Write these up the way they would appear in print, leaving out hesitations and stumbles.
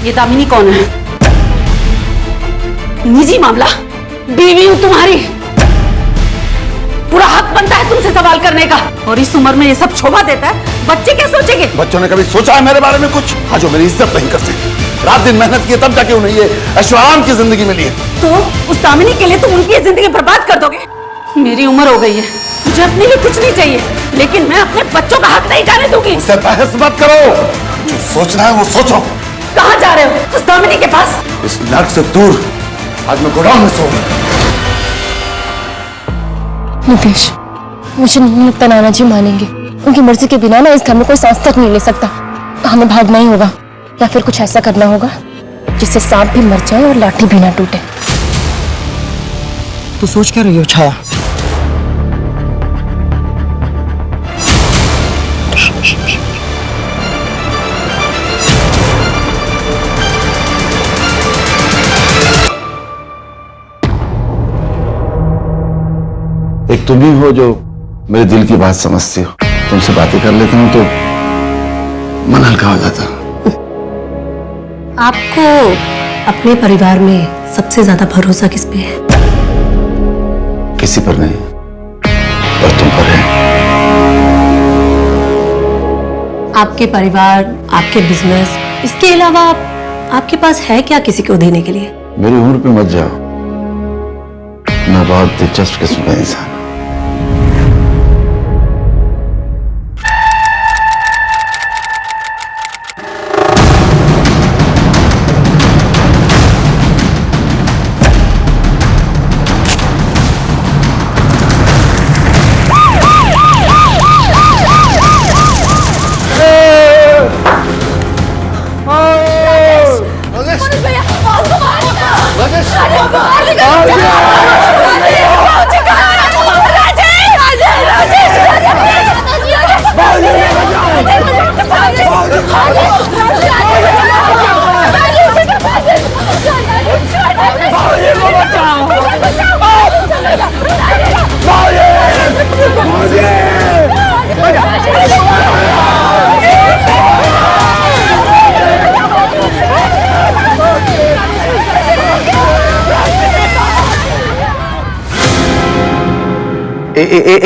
ये दामिनी कौन है? निजी मामला, बीवी हूं तुम्हारी, पूरा हक बनता है तुमसे सवाल करने का। और इस उम्र में ये सब शोभा देता है, बच्चे क्या सोचेंगे? बच्चों ने कभी सोचा है मेरे बारे में कुछ? हाँ, जो मेरी इज्जत नहीं करते, रात दिन मेहनत की तब जाके उन्हें ये ऐशो-आराम की जिंदगी मिली है। तो उस दामिनी के लिए तुम उनकी जिंदगी बर्बाद कर दोगे? मेरी उम्र हो गई है, मुझे अपने लिए कुछ नहीं चाहिए, लेकिन मैं अपने बच्चों का हक नहीं जाने दूंगी। उससे बहस मत करो, जो सोचना है वो सोचो। कहाँ जा रहे हो? उस दामिनी के पास? इस नर्क से दूर आज मैं गोडाउन में सो। मुकेश, मुझे नहीं लगता नाना जी मानेंगे। उनकी मर्जी के बिना ना इस घर में कोई सांस तक नहीं ले सकता। हमें भागना ही होगा या फिर कुछ ऐसा करना होगा जिससे सांप भी मर जाए और लाठी भी ना टूटे। तू सोच क्या रही हो छाया? एक तुम ही हो जो मेरे दिल की बात समझती हो। तुमसे बातें कर लेता हूँ तो मन हल्का हो जाता। आपको अपने परिवार में सबसे ज्यादा भरोसा किस पे है? किसी पर नहीं, और तुम पर है। आपके परिवार, आपके बिजनेस, इसके अलावा आपके पास है क्या किसी को देने के लिए? मेरी उम्र पे मत जाओ, मैं बहुत दिलचस्प किस्म का इंसान।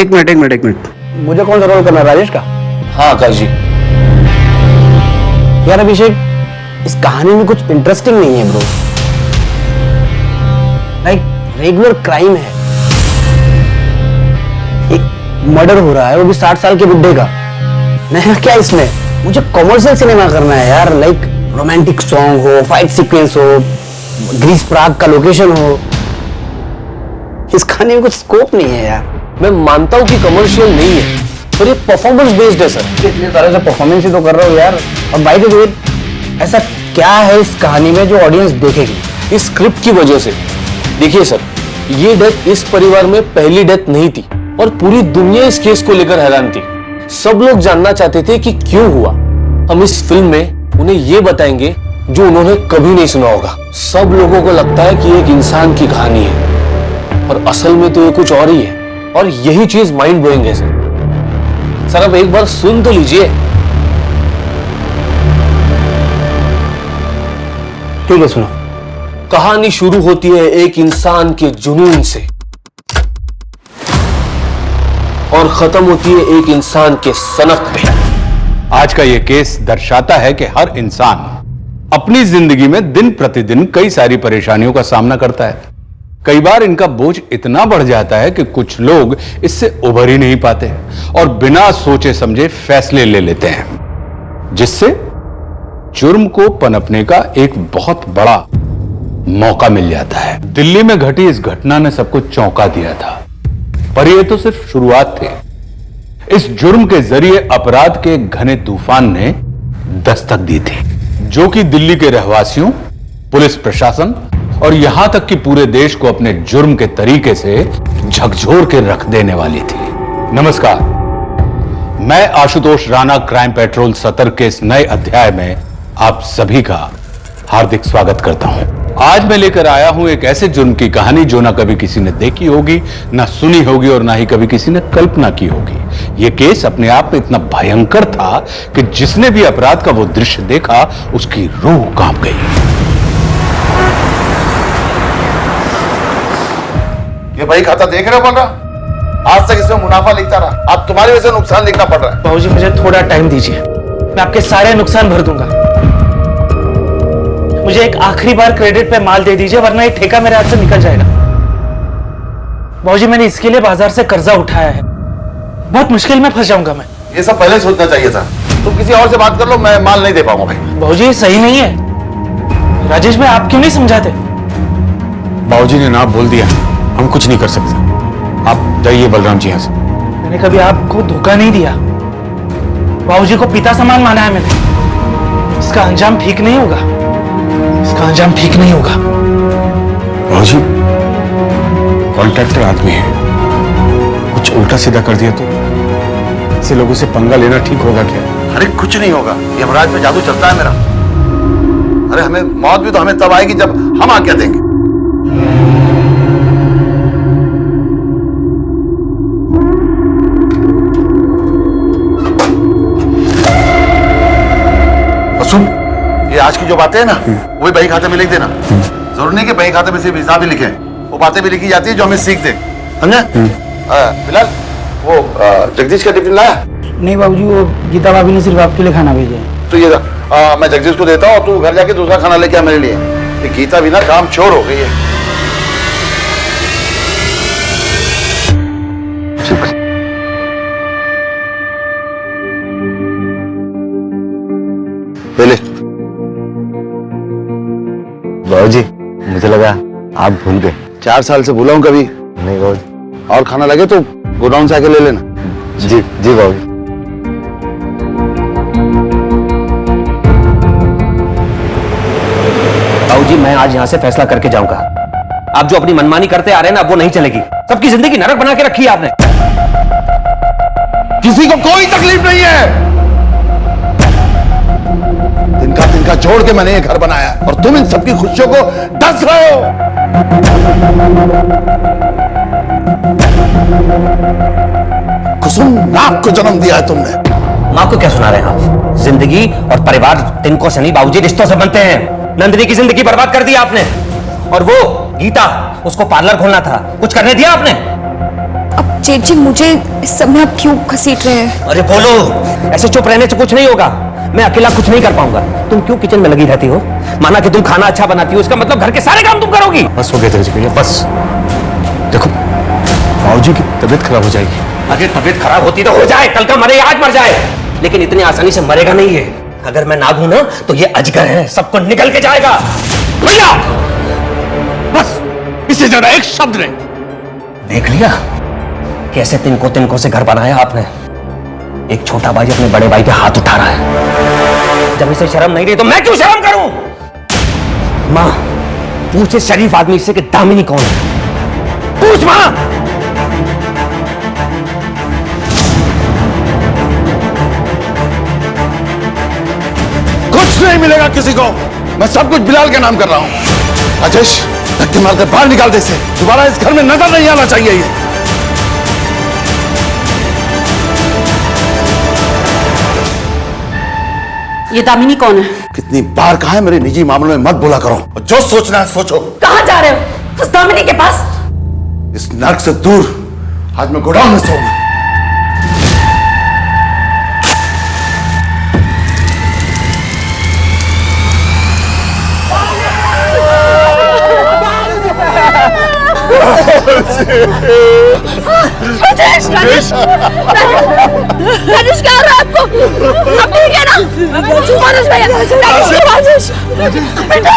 एक मिनट, मुझे कौन सा रोल करना है? राजेश का? हाँ आकाश जी। यार अभिषेक, इस कहानी में कुछ इंटरेस्टिंग नहीं है ब्रो। लाइक रेगुलर क्राइम है, एक मर्डर हो रहा है, वो भी 60 साल के बुड्ढे का। नया क्या इसमें? मुझे कॉमर्शियल सिनेमा करना है यार। लाइक रोमांटिक सॉन्ग हो, फाइट सीक्वेंस हो, ग्रीस प्राग का लोकेशन हो। इस कहानी में कुछ स्कोप नहीं है यार। मैं मानता हूँ कि कमर्शियल नहीं है, पर ये परफॉर्मेंस बेस्ड है सर। इतनी तरह से परफॉर्मेंस ही तो कर रहा हूँ यार। और बाय द वे, ऐसा क्या है इस कहानी में जो ऑडियंस देखेगी? इस स्क्रिप्ट की वजह से। देखिए सर, ये डेथ इस परिवार में पहली डेथ नहीं थी और पूरी दुनिया इस केस को लेकर हैरान थी। सब लोग जानना चाहते थे कि क्यों हुआ। हम इस फिल्म में उन्हें ये बताएंगे जो उन्होंने कभी नहीं सुना होगा। सब लोगों को लगता है कि एक इंसान की कहानी है, और असल में तो ये कुछ और ही है, और यही चीज माइंड ब्लोइंग है सर। अब एक बार सुन तो लीजिए। ठीक है, सुनो। कहानी शुरू होती है एक इंसान के जुनून से और खत्म होती है एक इंसान के सनक पे। आज का यह केस दर्शाता है कि हर इंसान अपनी जिंदगी में दिन प्रतिदिन कई सारी परेशानियों का सामना करता है। कई बार इनका बोझ इतना बढ़ जाता है कि कुछ लोग इससे उभर ही नहीं पाते और बिना सोचे समझे फैसले ले लेते हैं, जिससे जुर्म को पनपने का एक बहुत बड़ा मौका मिल जाता है। दिल्ली में घटी इस घटना ने सबको चौंका दिया था, पर यह तो सिर्फ शुरुआत थी। इस जुर्म के जरिए अपराध के घने तूफान ने दस्तक दी थी, जो कि दिल्ली के रहवासियों, पुलिस प्रशासन और यहां तक कि पूरे देश को अपने जुर्म के तरीके से झकझोर के रख देने वाली थी। नमस्कार, मैं आशुतोष राणा क्राइम पेट्रोल सतर के इस नए अध्याय में आप सभी का हार्दिक स्वागत करता हूं। आज मैं लेकर आया हूं एक ऐसे जुर्म की कहानी जो ना कभी किसी ने देखी होगी, ना सुनी होगी और ना ही कभी किसी ने कल्पना की होगी। यह केस अपने आप में इतना भयंकर था कि जिसने भी अपराध का वो दृश्य देखा उसकी रूह कांप गई। ये भाई खाता देख रहे हो बोल रहा, आज तक इसमें मुनाफा लिखता रहा, अब तुम्हारी वजह से नुकसान लिखना पड़ रहा है। बाबूजी मुझे थोड़ा टाइम दीजिए, मैं आपके सारे नुकसान भर दूंगा। मुझे एक आखिरी बार क्रेडिट पे माल दे दीजिए, वरना ये ठेका मेरे हाथ से निकल जाएगा। बाबूजी मैंने इसके लिए बाजार से कर्जा उठाया है, बहुत मुश्किल में फंस जाऊंगा मैं। ये सब पहले सोचना चाहिए था। तुम किसी और से बात कर लो, मैं माल नहीं दे पाऊंगा भाई। बाबूजी ये सही नहीं है। राजेश भाई आप क्यों नहीं समझाते? बाबूजी ने ना बोल दिया, हम कुछ नहीं कर सकते। आप जाइए बलराम जी यहाँ से। मैंने कभी आपको धोखा नहीं दिया, बाबूजी को पिता समान माना है मैंने। इसका अंजाम ठीक नहीं होगा, इसका अंजाम ठीक नहीं होगा। बाबूजी कॉन्ट्रैक्टर आदमी है, कुछ उल्टा सीधा कर दिया तो ऐसे लोगों से पंगा लेना ठीक होगा क्या? अरे कुछ नहीं होगा, यमराज में जादू चलता है मेरा। अरे हमें मौत भी तो हमें तब आएगी जब हम आज्ञा देंगे। सुन, ये आज की जो बातें हैं ना, वही बही खाते में लिख देना। जरूर नहीं कि बही खाते में सिर्फ हिसाब ही लिखे, वो बातें भी लिखी जाती है जो हमें सीख दे, समझे? फिलहाल वो जगदीश का टिफिन लाया? नहीं बाबूजी, वो गीता भाभी ने सिर्फ आपके लिए खाना भेजा है। तो ये मैं जगदीश को देता हूँ, तू घर जाके दूसरा खाना लेके आ मेरे लिए। ये गीता भी ना काम चोर हो गई है। ले। बाबूजी मुझे लगा आप भूल गए। 4 साल से भूला हूँ कभी नहीं बाबूजी। और खाना लगे तो गोडाउन से आके ले लेना। जी जी बाबूजी। बाबूजी मैं आज यहाँ से फैसला करके जाऊंगा। आप जो अपनी मनमानी करते आ रहे हैं ना, वो नहीं चलेगी। सबकी जिंदगी नरक बना के रखी है आपने। किसी को कोई तकलीफ नहीं है। तिनका जोड़ के मैंने ये घर बनाया और तुम इन सबकी खुशियों को डस रहे हो। कुसुम नाक को जन्म दिया है तुमने। माँ को क्या सुना रहे हैं आप? जिंदगी और परिवार तिनको से नहीं बाबूजी, रिश्तों से बनते हैं। नंदिनी की जिंदगी बर्बाद कर दी आपने। और वो गीता, उसको पार्लर खोलना था, कुछ करने दिया आपने? अब जेठ जी मुझे इस समय आप क्यों घसीट रहे हैं? अरे बोलो, ऐसे चुप रहने से कुछ नहीं होगा। मैं अकेला कुछ नहीं कर पाऊंगा। तुम क्यों किचन में लगी रहती हो? माना कि तुम खाना अच्छा बनाती हो, इसका मतलब घर के सारे काम तुम करोगी। बस हो गया तेरे भैया, बस। देखो बाबूजी की तबीयत खराब हो जाएगी। अगर तबीयत खराब होती तो हो जाए, कल का मरे आज मर जाए, लेकिन इतनी आसानी से मरेगा नहीं है। अगर मैं ना हूं ना तो ये अजगर है, सबको निकल के जाएगा। भैया बस, इससे ज्यादा एक शब्द नहीं। देख लिया कैसे तिनको से घर बनाया आपने। एक छोटा भाई अपने बड़े भाई पे हाथ उठा रहा है। जब इसे शर्म नहीं रही तो मैं क्यों शर्म करूं? मां पूछे शरीफ आदमी से कि दामिनी कौन है। पूछ मां। कुछ नहीं मिलेगा किसी को। मैं सब कुछ बिलाल के नाम कर रहा हूं। राजेश, धक्के मारकर बाहर निकाल दे इसे। दोबारा इस घर में नजर नहीं आना चाहिए ये। ये दामिनी कौन है? कितनी बार कहा है मेरे निजी मामलों में मत बोला करो, और जो सोचना है सोचो। कहाँ जा रहे हो? उस दामिनी के पास? इस नर्क से दूर आज मैं गोडाउन में सोऊंगा। राजेश, राजेश, राजेश क्या हो रहा है आपको? अब ठीक है ना? राजेश भैया, राजेश, बेटा,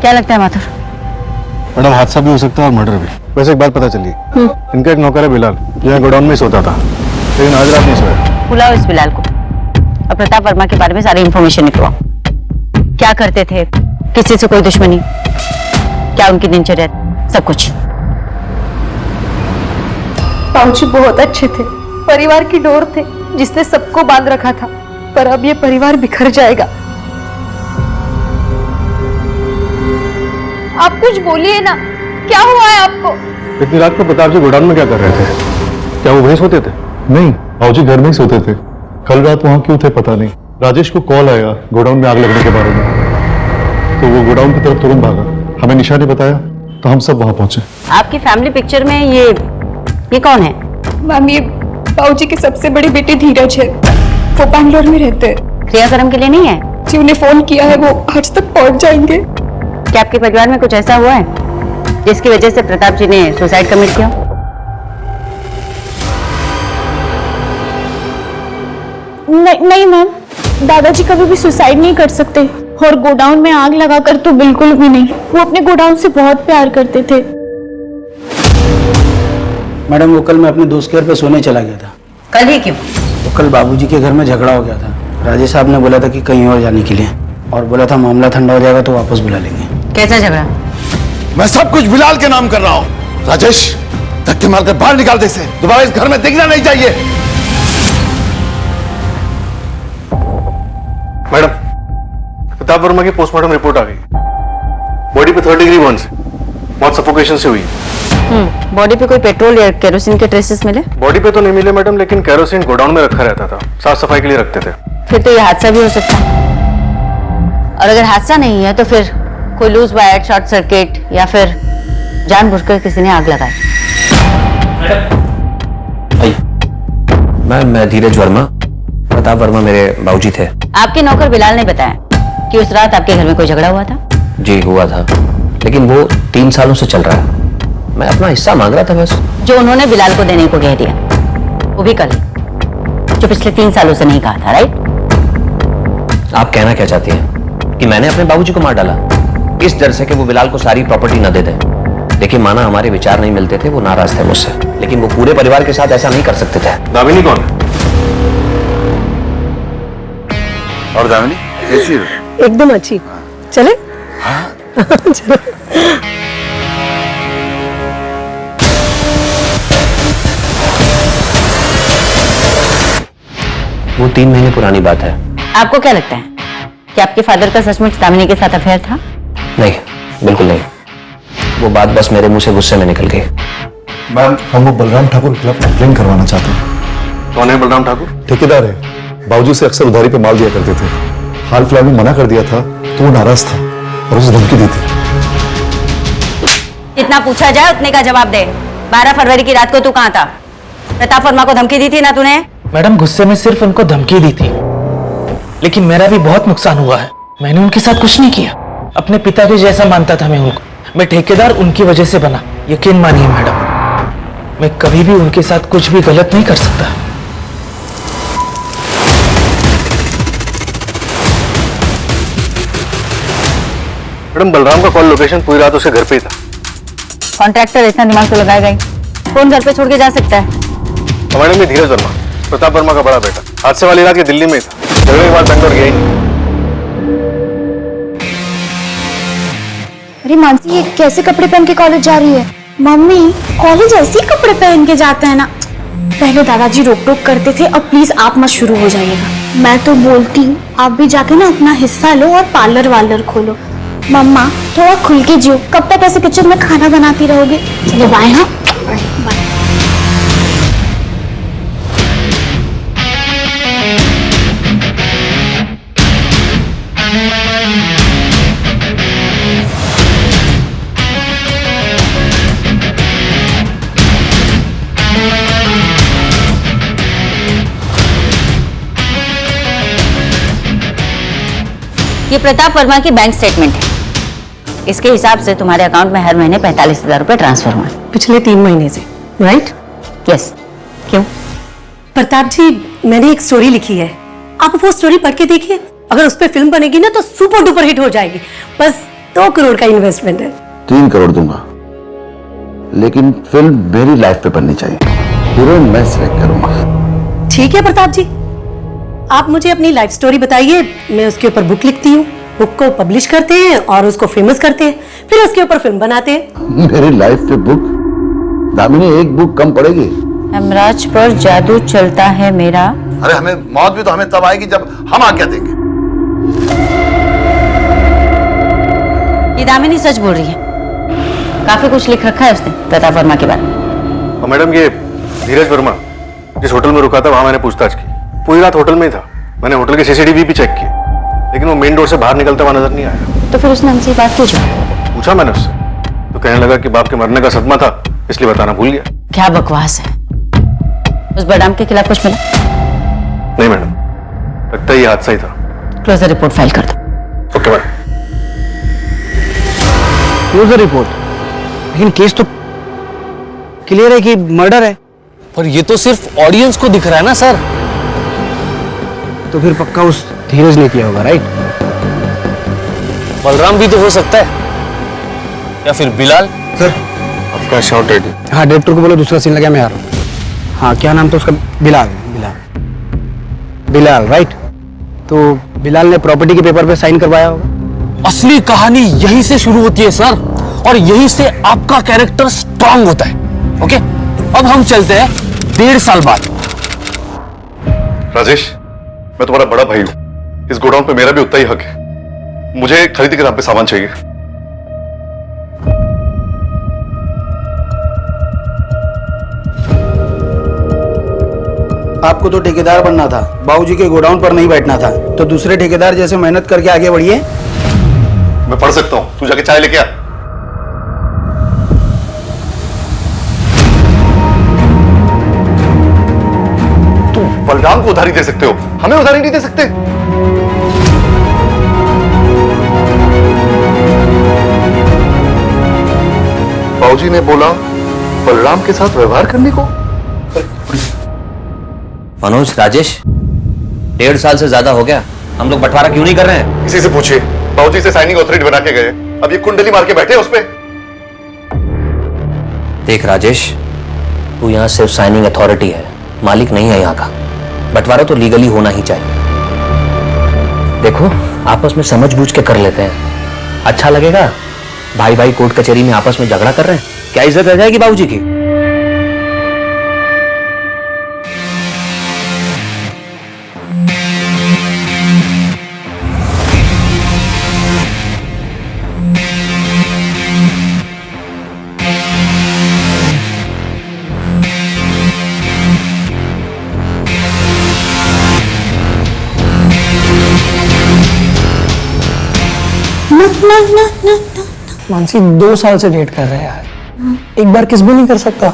क्या लगता है माथुर? मैडम हादसा भी हो सकता है और मर्डर भी। वैसे एक बात पता चली, इनका एक नौकर है बिलाल, जो यहाँ गोडाउन में सोता था, लेकिन आज रात नहीं सोया। बुलाओ इस बिलाल को और प्रताप वर्मा के बारे में सारी इंफॉर्मेशन निकलवाओ। क्या करते थे, किसी से कोई दुश्मनी, क्या उनकी दिनचर्या, सब कुछ। बाबूजी बहुत अच्छे थे, परिवार की डोर थे जिसने सबको बांध रखा था, पर अब ये परिवार बिखर जाएगा। आप कुछ बोलिए ना, क्या हुआ है आपको? इतनी रात को प्रताप जी गोडाउन में क्या कर रहे थे? क्या वो वहीं सोते थे? नहीं, बाबूजी घर में ही सोते थे। कल रात वहां क्यों थे पता नहीं। राजेश को कॉल आया गोडाउन में आग लगने के बारे में, तो वो गोडाउन की तरफ तुरंत भागा। हमें निशा ने बताया तो हम सब वहां पहुंचे। आपकी फैमिली पिक्चर में ये कौन है? मैम, ये बाबूजी के सबसे बड़े बेटे धीरज है। वो बैंगलोर में रहते हैं। क्रियाक्रम के लिए नहीं है? जी, उन्हें फोन किया है, वो आज तक पहुंच जाएंगे। क्या आपके परिवार में कुछ ऐसा हुआ है जिसकी वजह से प्रताप जी ने सुसाइड कमिट किया? नहीं मैम, दादाजी कभी भी सुसाइड नहीं कर सकते, और गोडाउन में आग लगाकर तो बिल्कुल भी नहीं। वो अपने गोडाउन से बहुत प्यार करते थे। मैडम, वो कल मैं अपने दोस्त के घर पे सोने चला गया था। कल ही क्यों? तो कल बाबूजी के घर में झगड़ा हो गया था। राजेश साहब ने बोला था कि कहीं और जाने के लिए, और बोला था मामला ठंडा हो जाएगा तो वापस बुला लेंगे। कैसा झगड़ा? मैं सब कुछ बिलाल के नाम कर रहा हूँ। राजेश, धक्के मारकर बाहर निकाल दे इसे। दोबारा इस घर में दिखना नहीं चाहिए। मैडम, प्रताप वर्मा की पोस्टमार्टम रिपोर्ट आ गई। बॉडी पे 3rd डिग्री बर्न्स, बहुत सफोकेशन से हुई। बॉडी पे कोई पेट्रोल या केरोसिन के ट्रेसेस मिले? बॉडी पे तो नहीं मिले मैडम, लेकिन केरोसिन गोडाउन में रखा रहता था, साफ सफाई के लिए रखते थे। फिर तो ये हादसा भी हो सकता है। और अगर हादसा नहीं है तो फिर कोई लूज वायर, शॉर्ट सर्किट, या फिर जानबूझकर किसी ने आग लगाई। मैं धीरज वर्मा, प्रताप वर्मा मेरे बाबूजी थे। आपके नौकर बिलाल ने बताया कि उस रात आपके घर में कोई झगड़ा हुआ था? जी हुआ था, लेकिन वो 3 सालों से चल रहा है। मैं अपना हिस्सा मांग रहा था बस। जो उन्होंने बिलाल को देने को कह दिया, वो भी कल, जो पिछले 3 सालों से नहीं कहा था, राइट? आप कहना क्या चाहती हैं कि मैंने अपने बाबूजी को मार डाला इस डर से कि वो बिलाल को सारी प्रॉपर्टी न दे दे? देखिए माना, हमारे विचार नहीं मिलते थे, वो नाराज थे मुझसे, लेकिन वो पूरे परिवार के साथ ऐसा नहीं कर सकते थे। दामिनी कौन है? और दामिनी कैसी है? एकदम अच्छी। चले? चलो। वो 3 महीने पुरानी बात है। आपको क्या लगता है कि आपके फादर का सचमुच दामिनी के साथ अफेयर था? नहीं, बिल्कुल नहीं। वो बात बस मेरे मुंह से गुस्से में निकल गई। मैम, हम वो बलराम ठाकुर के खिलाफ कंप्लेन करवाना चाहते हैं। कौन है बलराम ठाकुर? ठेकेदार है, बाबूजी से अक्सर उधारी पे माल दिया करते थे। हाल फिलहाल में मना कर दिया था तो वो नाराज था और उसे धमकी दी थी। जितना पूछा जाए उतने का जवाब दे। 12 फरवरी की रात को तू कहाँ था? प्रताप वर्मा को धमकी दी थी ना तूने? मैडम, गुस्से में सिर्फ उनको धमकी दी थी, लेकिन मेरा भी बहुत नुकसान हुआ है। मैंने उनके साथ कुछ नहीं किया। अपने पिता के जैसा मानता था मैं उनको। मैं ठेकेदार उनकी वजह से बना, यकीन मानिए मैडम। मैं कभी भी उनके साथ कुछ भी गलत नहीं कर सकता। मैडम, बलराम का कॉल लोकेशन पूरी रात उसके घर पे ही था। कॉन्ट्रैक्टर इतना दिमाग तो लगाएगा ही, कौन घर पे छोड़ के जा सकता है? तो मैडम, ये धीरज वर्मा, प्रताप वर्मा का बड़ा बेटा, हादसे वाली रात ये दिल्ली में ही था, झगड़े के बाद बैंगलोर गया ही नहीं। अरे मानसी, ये कैसे कपड़े पहन के कॉलेज जा रही है? मम्मी, कॉलेज ऐसे ही कपड़े पहन के जाते हैं ना। पहले दादाजी रोक टोक करते थे, अब प्लीज आप मत शुरू हो जाइएगा। मैं तो बोलती हूँ आप भी जाके ना अपना हिस्सा लो और पार्लर वार्लर खोलो। मम्मा, थोड़ा खुल के जियो, कब तक ऐसे किचन में खाना बनाती रहोगे? चलो बाय। हाँ बाय। ये प्रताप वर्मा की बैंक स्टेटमेंट है। इसके हिसाब से तुम्हारे अकाउंट में हर महीने 45,000 रुपए ट्रांसफर हुए पिछले 3 महीने से, राइट? यस। क्यों? प्रताप जी, मैंने एक स्टोरी लिखी है, आप वो स्टोरी पढ़ के देखिए। अगर उस पर फिल्म बनेगी ना तो सुपर डुपर हिट हो जाएगी। बस 2 करोड़ का इन्वेस्टमेंट है। 3 करोड़ दूंगा, लेकिन फिल्म मेरी लाइफ पे बननी चाहिए। हीरोइन मैं सिलेक्ट करूंगा। ठीक है प्रताप जी, आप मुझे अपनी लाइफ स्टोरी बताइए, मैं उसके ऊपर बुक लिखती हूँ। बुक को पब्लिश करते हैं और उसको फेमस करते हैं, फिर उसके ऊपर फिल्म बनाते हैं। मेरी लाइफ पे बुक? दामिनी, एक बुक कम पड़ेगी। यमराज पर जादू चलता है मेरा। अरे हमें मौत भी तो हमें तब आएगी जब हम आज्ञा देंगे। ये दामिनी सच बोल रही है। काफी कुछ लिख रखा है उसने प्रताप वर्मा के बारे में। और मैडम ये धीरज वर्मा जिस होटल में रुका था वहां मैंने पूछताछ की, पूरी रात होटल में ही था। मैंने होटल के सीसीटीवी भी चेक किए, लेकिन वो मेन डोर से बाहर निकलता हुआ नजर नहीं आया। तो फिर उसने हमसे बात क्यों की? पूछा मैंने उससे तो कहने लगा कि बाप के मरने का सदमा था इसलिए बताना भूल गया। क्या बकवास है। उस बदाम के खिलाफ कुछ मिला? नहीं मैडम, लगता है ये हादसा ही था। क्लोजर रिपोर्ट फाइल कर दो। Okay madam. क्लोजर रिपोर्ट, लेकिन केस तो क्लियर है कि मर्डर है। पर ये तो सिर्फ ऑडियंस को दिख रहा है ना सर। तो फिर पक्का उस धीरज ने किया होगा, राइट? बलराम भी तो हो सकता है, या फिर बिलाल। सर आपका शॉट रेडी। हाँ, डायरेक्टर को बोलो दूसरा सीन लगा, मैं आ रहा हूँ। हाँ, क्या नाम था उसका? बिलाल। बिलाल, बिलाल, राइट? तो बिलाल ने प्रॉपर्टी के पेपर पे साइन करवाया होगा। असली कहानी यहीं से शुरू होती है सर, और यहीं से आपका कैरेक्टर स्ट्रांग होता है। ओके, अब हम चलते हैं 1.5 साल बाद। राजेश, मैं तुम्हारा बड़ा भाई हूं, इस गोडाउन पे मेरा भी उतना ही हक है। मुझे खरीदी के नाम पे सामान चाहिए। आपको तो ठेकेदार बनना था, बाबूजी के गोडाउन पर नहीं बैठना था। तो दूसरे ठेकेदार जैसे मेहनत करके आगे बढ़िए। मैं पढ़ सकता हूं, तू जाके चाय लेके आ। तू बलराम को उधारी दे सकते हो, हमें उधारी नहीं दे सकते। बाबूजी ने बोला बलराम के साथ व्यवहार करने को। मनोज, राजेश, 1.5 साल से ज्यादा हो गया, हम लोग बंटवारा क्यों नहीं कर रहे हैं? किसी से पूछिए, बाबूजी से साइनिंग अथॉरिटी बना के गए, अब ये कुंडली मार के बैठे उस पे। देख राजेश, तू यहाँ सिर्फ साइनिंग अथॉरिटी है, मालिक नहीं है यहाँ का। बंटवारा तो लीगली होना ही चाहिए। देखो, आपस में समझ बूझ के कर लेते हैं, अच्छा लगेगा। भाई भाई कोर्ट कचहरी में आपस में झगड़ा कर रहे हैं, क्या इज्जत रह जाएगी बाबूजी की? मानसी 2 साल से डेट कर रहे हैं यार, एक बार किस भी नहीं कर सकता?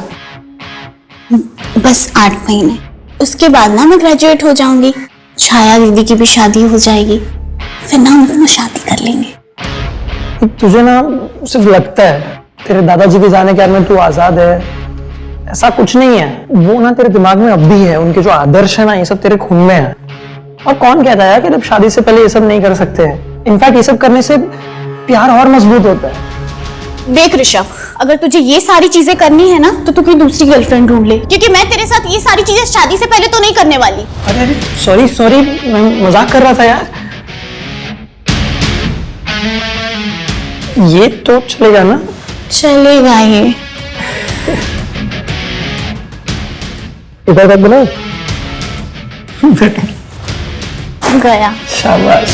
बस 8 महीने, उसके बाद ना मैं ग्रेजुएट हो जाऊंगी, छाया दीदी की भी शादी हो जाएगी, फिर ना हम दोनों शादी कर लेंगे। तुझे ना सिर्फ लगता है तेरे दादाजी के जाने के बाद में तू आजाद है, ऐसा कुछ नहीं है। वो ना तेरे दिमाग में अब भी है, उनके जो आदर्श है ना, ये सब तेरे खून में है। और कौन कहता है कि जब शादी से पहले ये सब नहीं कर सकते हैं? इनफैक्ट ये सब करने से प्यार और मजबूत होता है। देख ऋषभ, अगर तुझे ये सारी चीजें करनी है ना तो तू कोई दूसरी गर्लफ्रेंड ढूंढ ले, क्योंकि मैं तेरे साथ ये सारी चीजें शादी से पहले तो नहीं करने वाली। अरे सॉरी सॉरी, मैं मजाक कर रहा था यार। ये तो चलेगा ना? चलेगा ये। इधर तक बोलो। गया। शाबाश।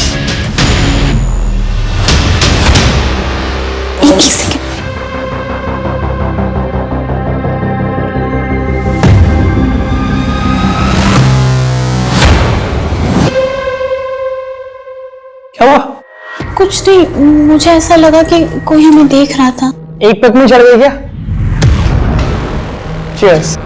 एक ही सेकंड। क्या हुआ? कुछ नहीं, मुझे ऐसा लगा कि कोई हमें देख रहा था। एक पक में चढ़ गई क्या? Cheers.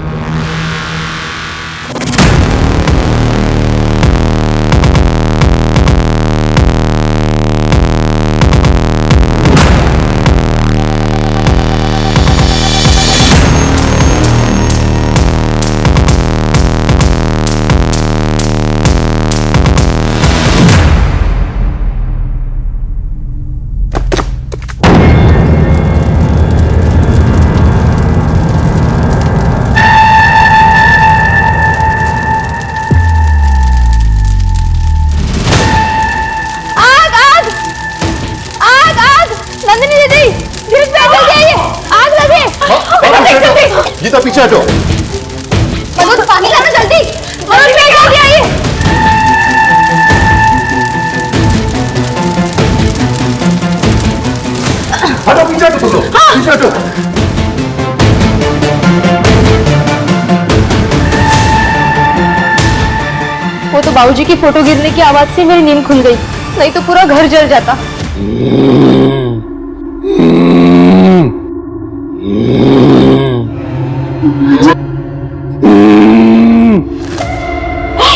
है तो बाबूजी की फोटो गिरने की आवाज से मेरी नींद खुल गई, नहीं तो पूरा घर जल जाता।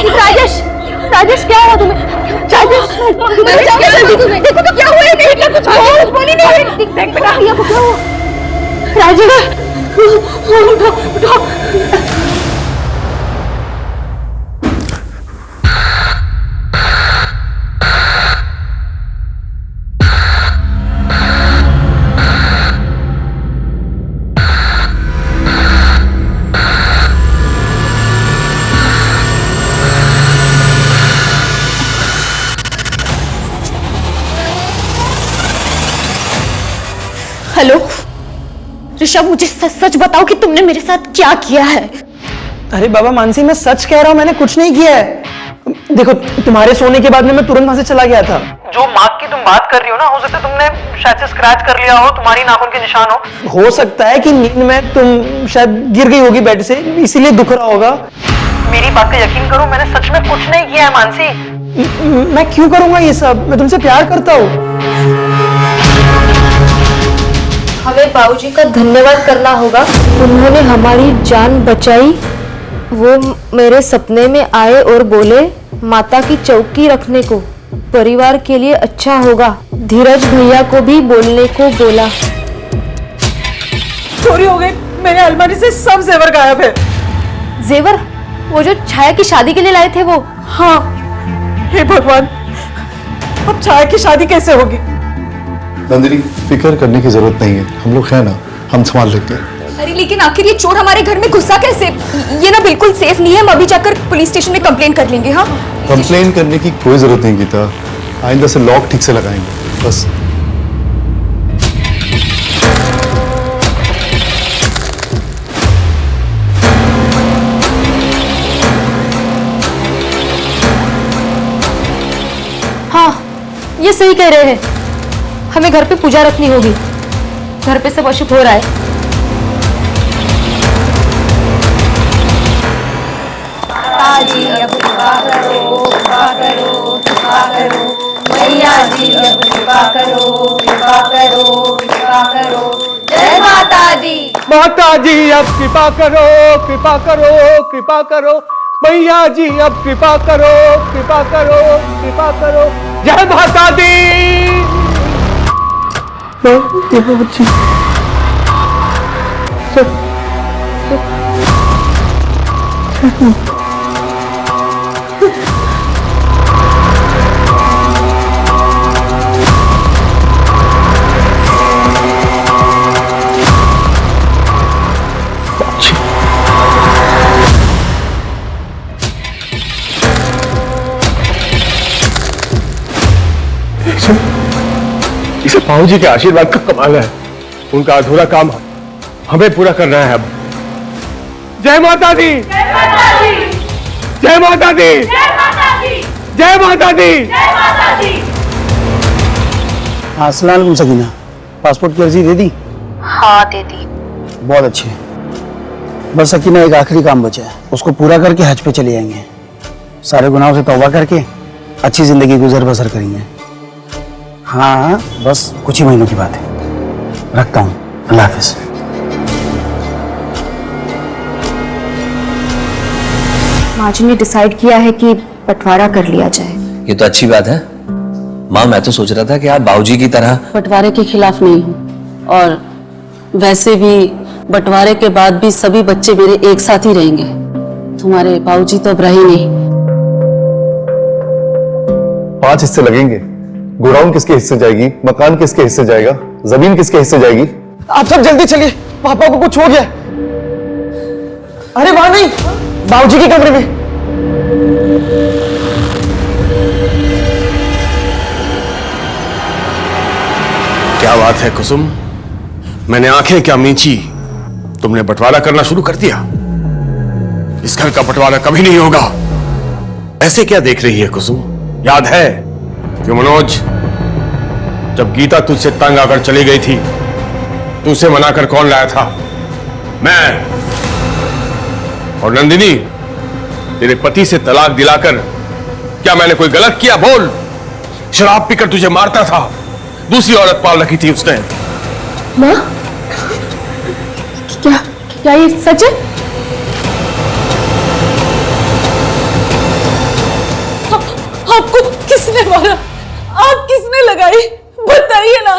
राजेश, राजेश क्या हुआ तुम्हें? राजेश, देखो तो क्या हुआ है? कुछ बोली नहीं। देख बेटा, को क्या हुआ? राजेश, उठो। हेलो ऋषभ, मुझे सच सच बताओ कि तुमने मेरे साथ क्या किया है। अरे बाबा मानसी, मैं सच कह रहा हूँ, मैंने कुछ नहीं किया है। देखो, तुम्हारे सोने के बाद में मैं तुरंत वहां से चला गया था। जो मार्क की तुम बात कर रही हो ना, हो सकता है तुमने शायद से स्क्रैच कर लिया हो, तुम्हारी नाखून के निशान हो सकता है कि नींद में तुम शायद गिर गई होगी बेड से, इसीलिए दुख रहा होगा। मेरी बात का यकीन करो, मैंने सच में कुछ नहीं किया है मानसी। मैं क्यों करूंगा ये सब? मैं तुमसे प्यार करता हूँ। हमें बाबूजी का धन्यवाद करना होगा, उन्होंने हमारी जान बचाई। वो मेरे सपने में आए और बोले माता की चौकी रखने को, परिवार के लिए अच्छा होगा। धीरज भैया को भी बोलने को बोला। चोरी हो गई, मेरे अलमारी से सब जेवर गायब है। जेवर? वो जो छाया की शादी के लिए लाए थे वो? हाँ। हे भगवान, अब छाया की शादी कैसे होगी? नंदिनी, फिक्र करने की जरूरत नहीं है, हम लोग हैं ना, हम संभाल लेते हैं। अरे लेकिन आखिर ये चोर हमारे घर में घुसा कैसे? ये ना बिल्कुल सेफ नहीं है, हम अभी जाकर पुलिस स्टेशन में कंप्लेन कर लेंगे। हाँ, कंप्लेन करने की कोई जरूरत नहीं गीता, आइंदा से लॉक ठीक से लगाएंगे बस। हाँ, ये सही कह रहे हैं, हमें घर पे पूजा रखनी होगी। घर पे सब अशुभ हो रहा है। मैया जी अब कृपा करो, कृपा करो, कृपा करो। जय माता दी। माता जी अब कृपा करो, कृपा करो, कृपा करो। मैया जी अब कृपा करो, कृपा करो, कृपा करो। जय माता दी। इसे बाबूजी के आशीर्वाद का कमाल है, उनका अधूरा काम हमें पूरा करना है अब। जय माता दी। जय माता दी। जय माता दी। जय माता दी। जय माता दी। जय माता दी। हाँ, अस्सलाम वालेकुम सकीना, पासपोर्ट की अर्जी दे दी? हाँ, दे दी। बहुत अच्छे। बस सकीना, एक आखिरी काम बचा है, उसको पूरा करके हज पे चले जाएंगे। सारे गुनाहों से तौबा करके अच्छी जिंदगी गुजर बसर करेंगे। हाँ, बस कुछ ही महीनों की बात है। रखता हूँ, अल्लाह हाफिज। माँ जी ने डिसाइड किया है कि बंटवारा कर लिया जाए। ये तो अच्छी बात है माँ। मैं तो सोच रहा था कि आप बाबूजी की तरह। बंटवारे के खिलाफ नहीं हूँ, और वैसे भी बंटवारे के बाद भी सभी बच्चे मेरे एक साथ ही रहेंगे। तुम्हारे बाबूजी तो अब रहे नहीं। 5 हिस्से लगेंगे। गोडाउन किसके हिस्से जाएगी, मकान किसके हिस्से जाएगा, जमीन किसके हिस्से जाएगी? आप सब जल्दी चलिए, पापा को कुछ हो गया। अरे वहां नहीं, बाबूजी के कमरे में। क्या बात है कुसुम, मैंने आंखें क्या मींची, तुमने बंटवारा करना शुरू कर दिया। इस घर का बंटवारा कभी नहीं होगा। ऐसे क्या देख रही है कुसुम? याद है कि मनोज, जब गीता तुझसे तंग आकर चली गई थी, तुझसे मनाकर कौन लाया था? मैं। और नंदिनी तेरे पति से तलाक दिलाकर क्या मैंने कोई गलत किया? बोल। शराब पीकर तुझे मारता था, दूसरी औरत पाल रखी थी उसने। माँ, क्या क्या ये सच है? आपको किसने मारा? आग किसने लगाई? बताइए ना।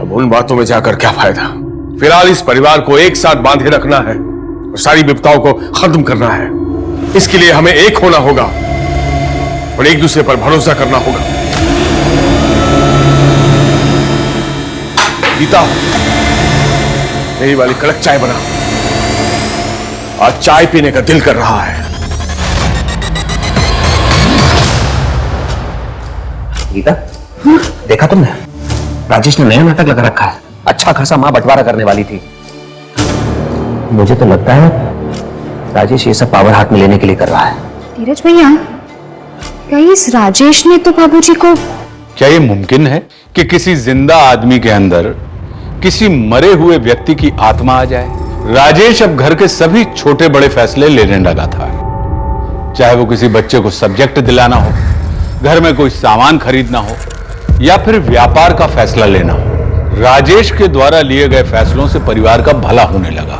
अब उन बातों में जाकर क्या फायदा? फिलहाल इस परिवार को एक साथ बांधे रखना है और सारी विपदाओं को खत्म करना है। इसके लिए हमें एक होना होगा और एक दूसरे पर भरोसा करना होगा। गीता, मेरी वाली कड़क चाय बना, आज चाय पीने का दिल कर रहा है। गीता, देखा तुमने? राजेश ने नया नाटक लगा रखा है। अच्छा खासा मां बंटवारा करने वाली थी। मुझे तो लगता है राजेश ये सब पावर हाथ में लेने के लिए कर रहा है। धीरज भैया, क्या इस राजेश ने तो बाबूजी को... क्या ये मुमकिन है कि किसी जिंदा आदमी के अंदर किसी मरे हुए व्यक्ति की आत्मा आ जाए? राजेश अब घर के सभी छोटे बड़े फैसले लेने लगा था, चाहे वो किसी बच्चे को सब्जेक्ट दिलाना हो, घर में कोई सामान खरीदना हो या फिर व्यापार का फैसला लेना हो। राजेश के द्वारा लिए गए फैसलों से परिवार का भला होने लगा,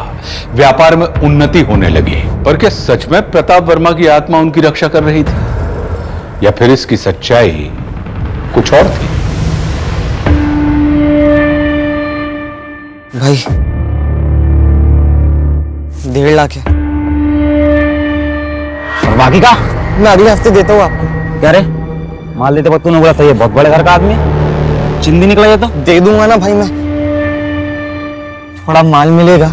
व्यापार में उन्नति होने लगी। पर क्या सच में प्रताप वर्मा की आत्मा उनकी रक्षा कर रही थी, या फिर इसकी सच्चाई कुछ और थी? भाई 1.5 लाख है। और बाकी का मैं अगले हफ्ते देता हूँ आपको। क्या रे, माल देते वक्त तूने बोला था ये बहुत बड़े घर का आदमी है, चिंदी निकला ये तो। दे दूंगा ना भाई, मैं थोड़ा माल मिलेगा।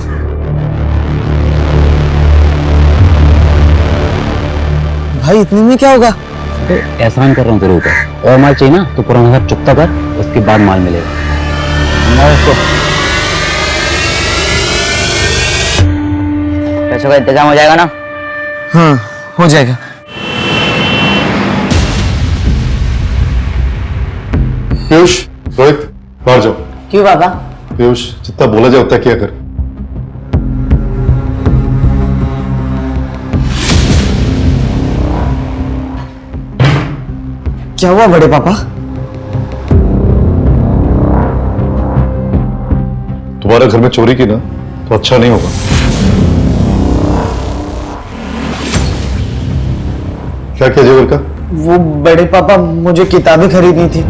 भाई इतने में क्या होगा? तो एहसान कर रहा हूँ तेरे ऊपर। और माल चाहिए ना तो पुराना घर चुकता कर, उसके बाद माल मिलेगा। पैसों का इंतजाम हो जाएगा ना? हाँ हो जाएगा। पीयूष, रोहित, बाहर जाओ। क्यों बाबा? पीयूष, जितना बोला जाए उतना किया कर। क्या हुआ बड़े पापा? तुम्हारे घर में चोरी की ना तो अच्छा नहीं होगा। क्या किया जेवर का? वो बड़े पापा, मुझे किताबें खरीदनी थी,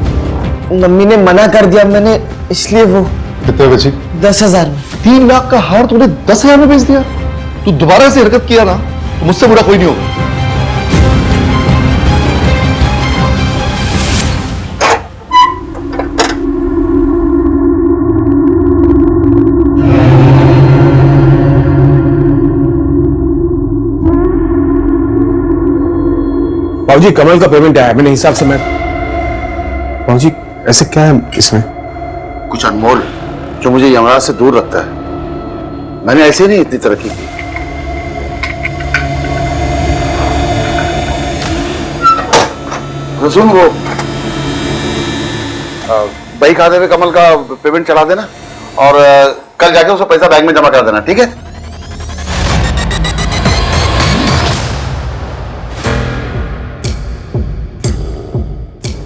मम्मी ने मना कर दिया, मैंने इसलिए वो... कितने बची? 10,000 में। 3 लाख का हार तूने 10,000 में बेच दिया? तू दोबारा से हरकत किया ना तो मुझसे बुरा कोई नहीं होगा। बाबूजी, कमल का पेमेंट आया, मेरे हिसाब से मैं... बाबूजी ऐसे क्या है इसमें? कुछ अनमोल जो मुझे यमराज से दूर रखता है। मैंने ऐसे नहीं इतनी तरक्की की। तो सुन, वो बही खाते हुए कमल का पेमेंट चढ़ा देना और कल जाके उसे पैसा बैंक में जमा कर देना, ठीक है?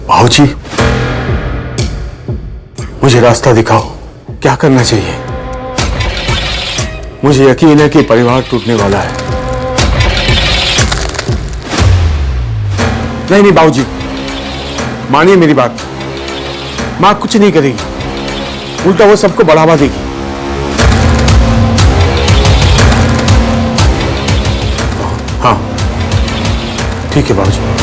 बाबूजी, मुझे रास्ता दिखाओ, क्या करना चाहिए? मुझे यकीन है कि परिवार टूटने वाला है। नहीं बाबूजी, मानिए मेरी बात, मां कुछ नहीं करेगी, उल्टा वो सबको बढ़ावा देगी। हाँ ठीक है बाबूजी।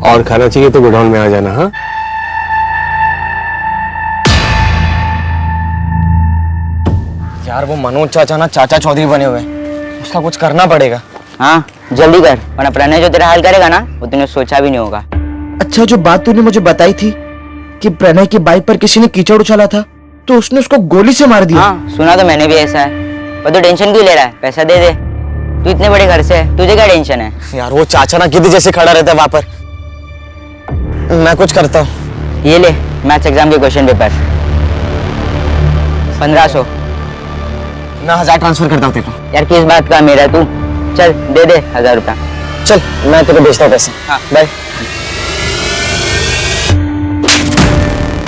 और खाना चाहिए तो गोडाउन में आ जाना। हाँ यार, वो मनोज चाचा ना चाचा चौधरी बने हुए, उसका कुछ करना पड़ेगा। हाँ जल्दी कर, वरना प्रणय जो तेरा हाल करेगा ना वो तूने सोचा भी नहीं होगा। अच्छा, जो बात तूने मुझे बताई थी कि प्रणय की बाइक पर किसी ने कीचड़ उछाला था तो उसने उसको गोली से मार दिया। हाँ सुना तो मैंने भी ऐसा है। पर तू टेंशन क्यों ले रहा है? पैसा दे दे, तू इतने बड़े घर से है, तुझे क्या टेंशन है? यार वो चाचा ना गिद्ध जैसे खड़ा रहता है वहां पर। मैं कुछ करता हूँ। ये ले मैथ्स एग्जाम के क्वेश्चन पेपर 1500। मैं 1000 ट्रांसफर करता हूँ तेरे को। यार किस बात का मेरा तू, चल दे दे 1000 रुपया। चल मैं तेरे को भेजता हूँ पैसे। हाँ बाय।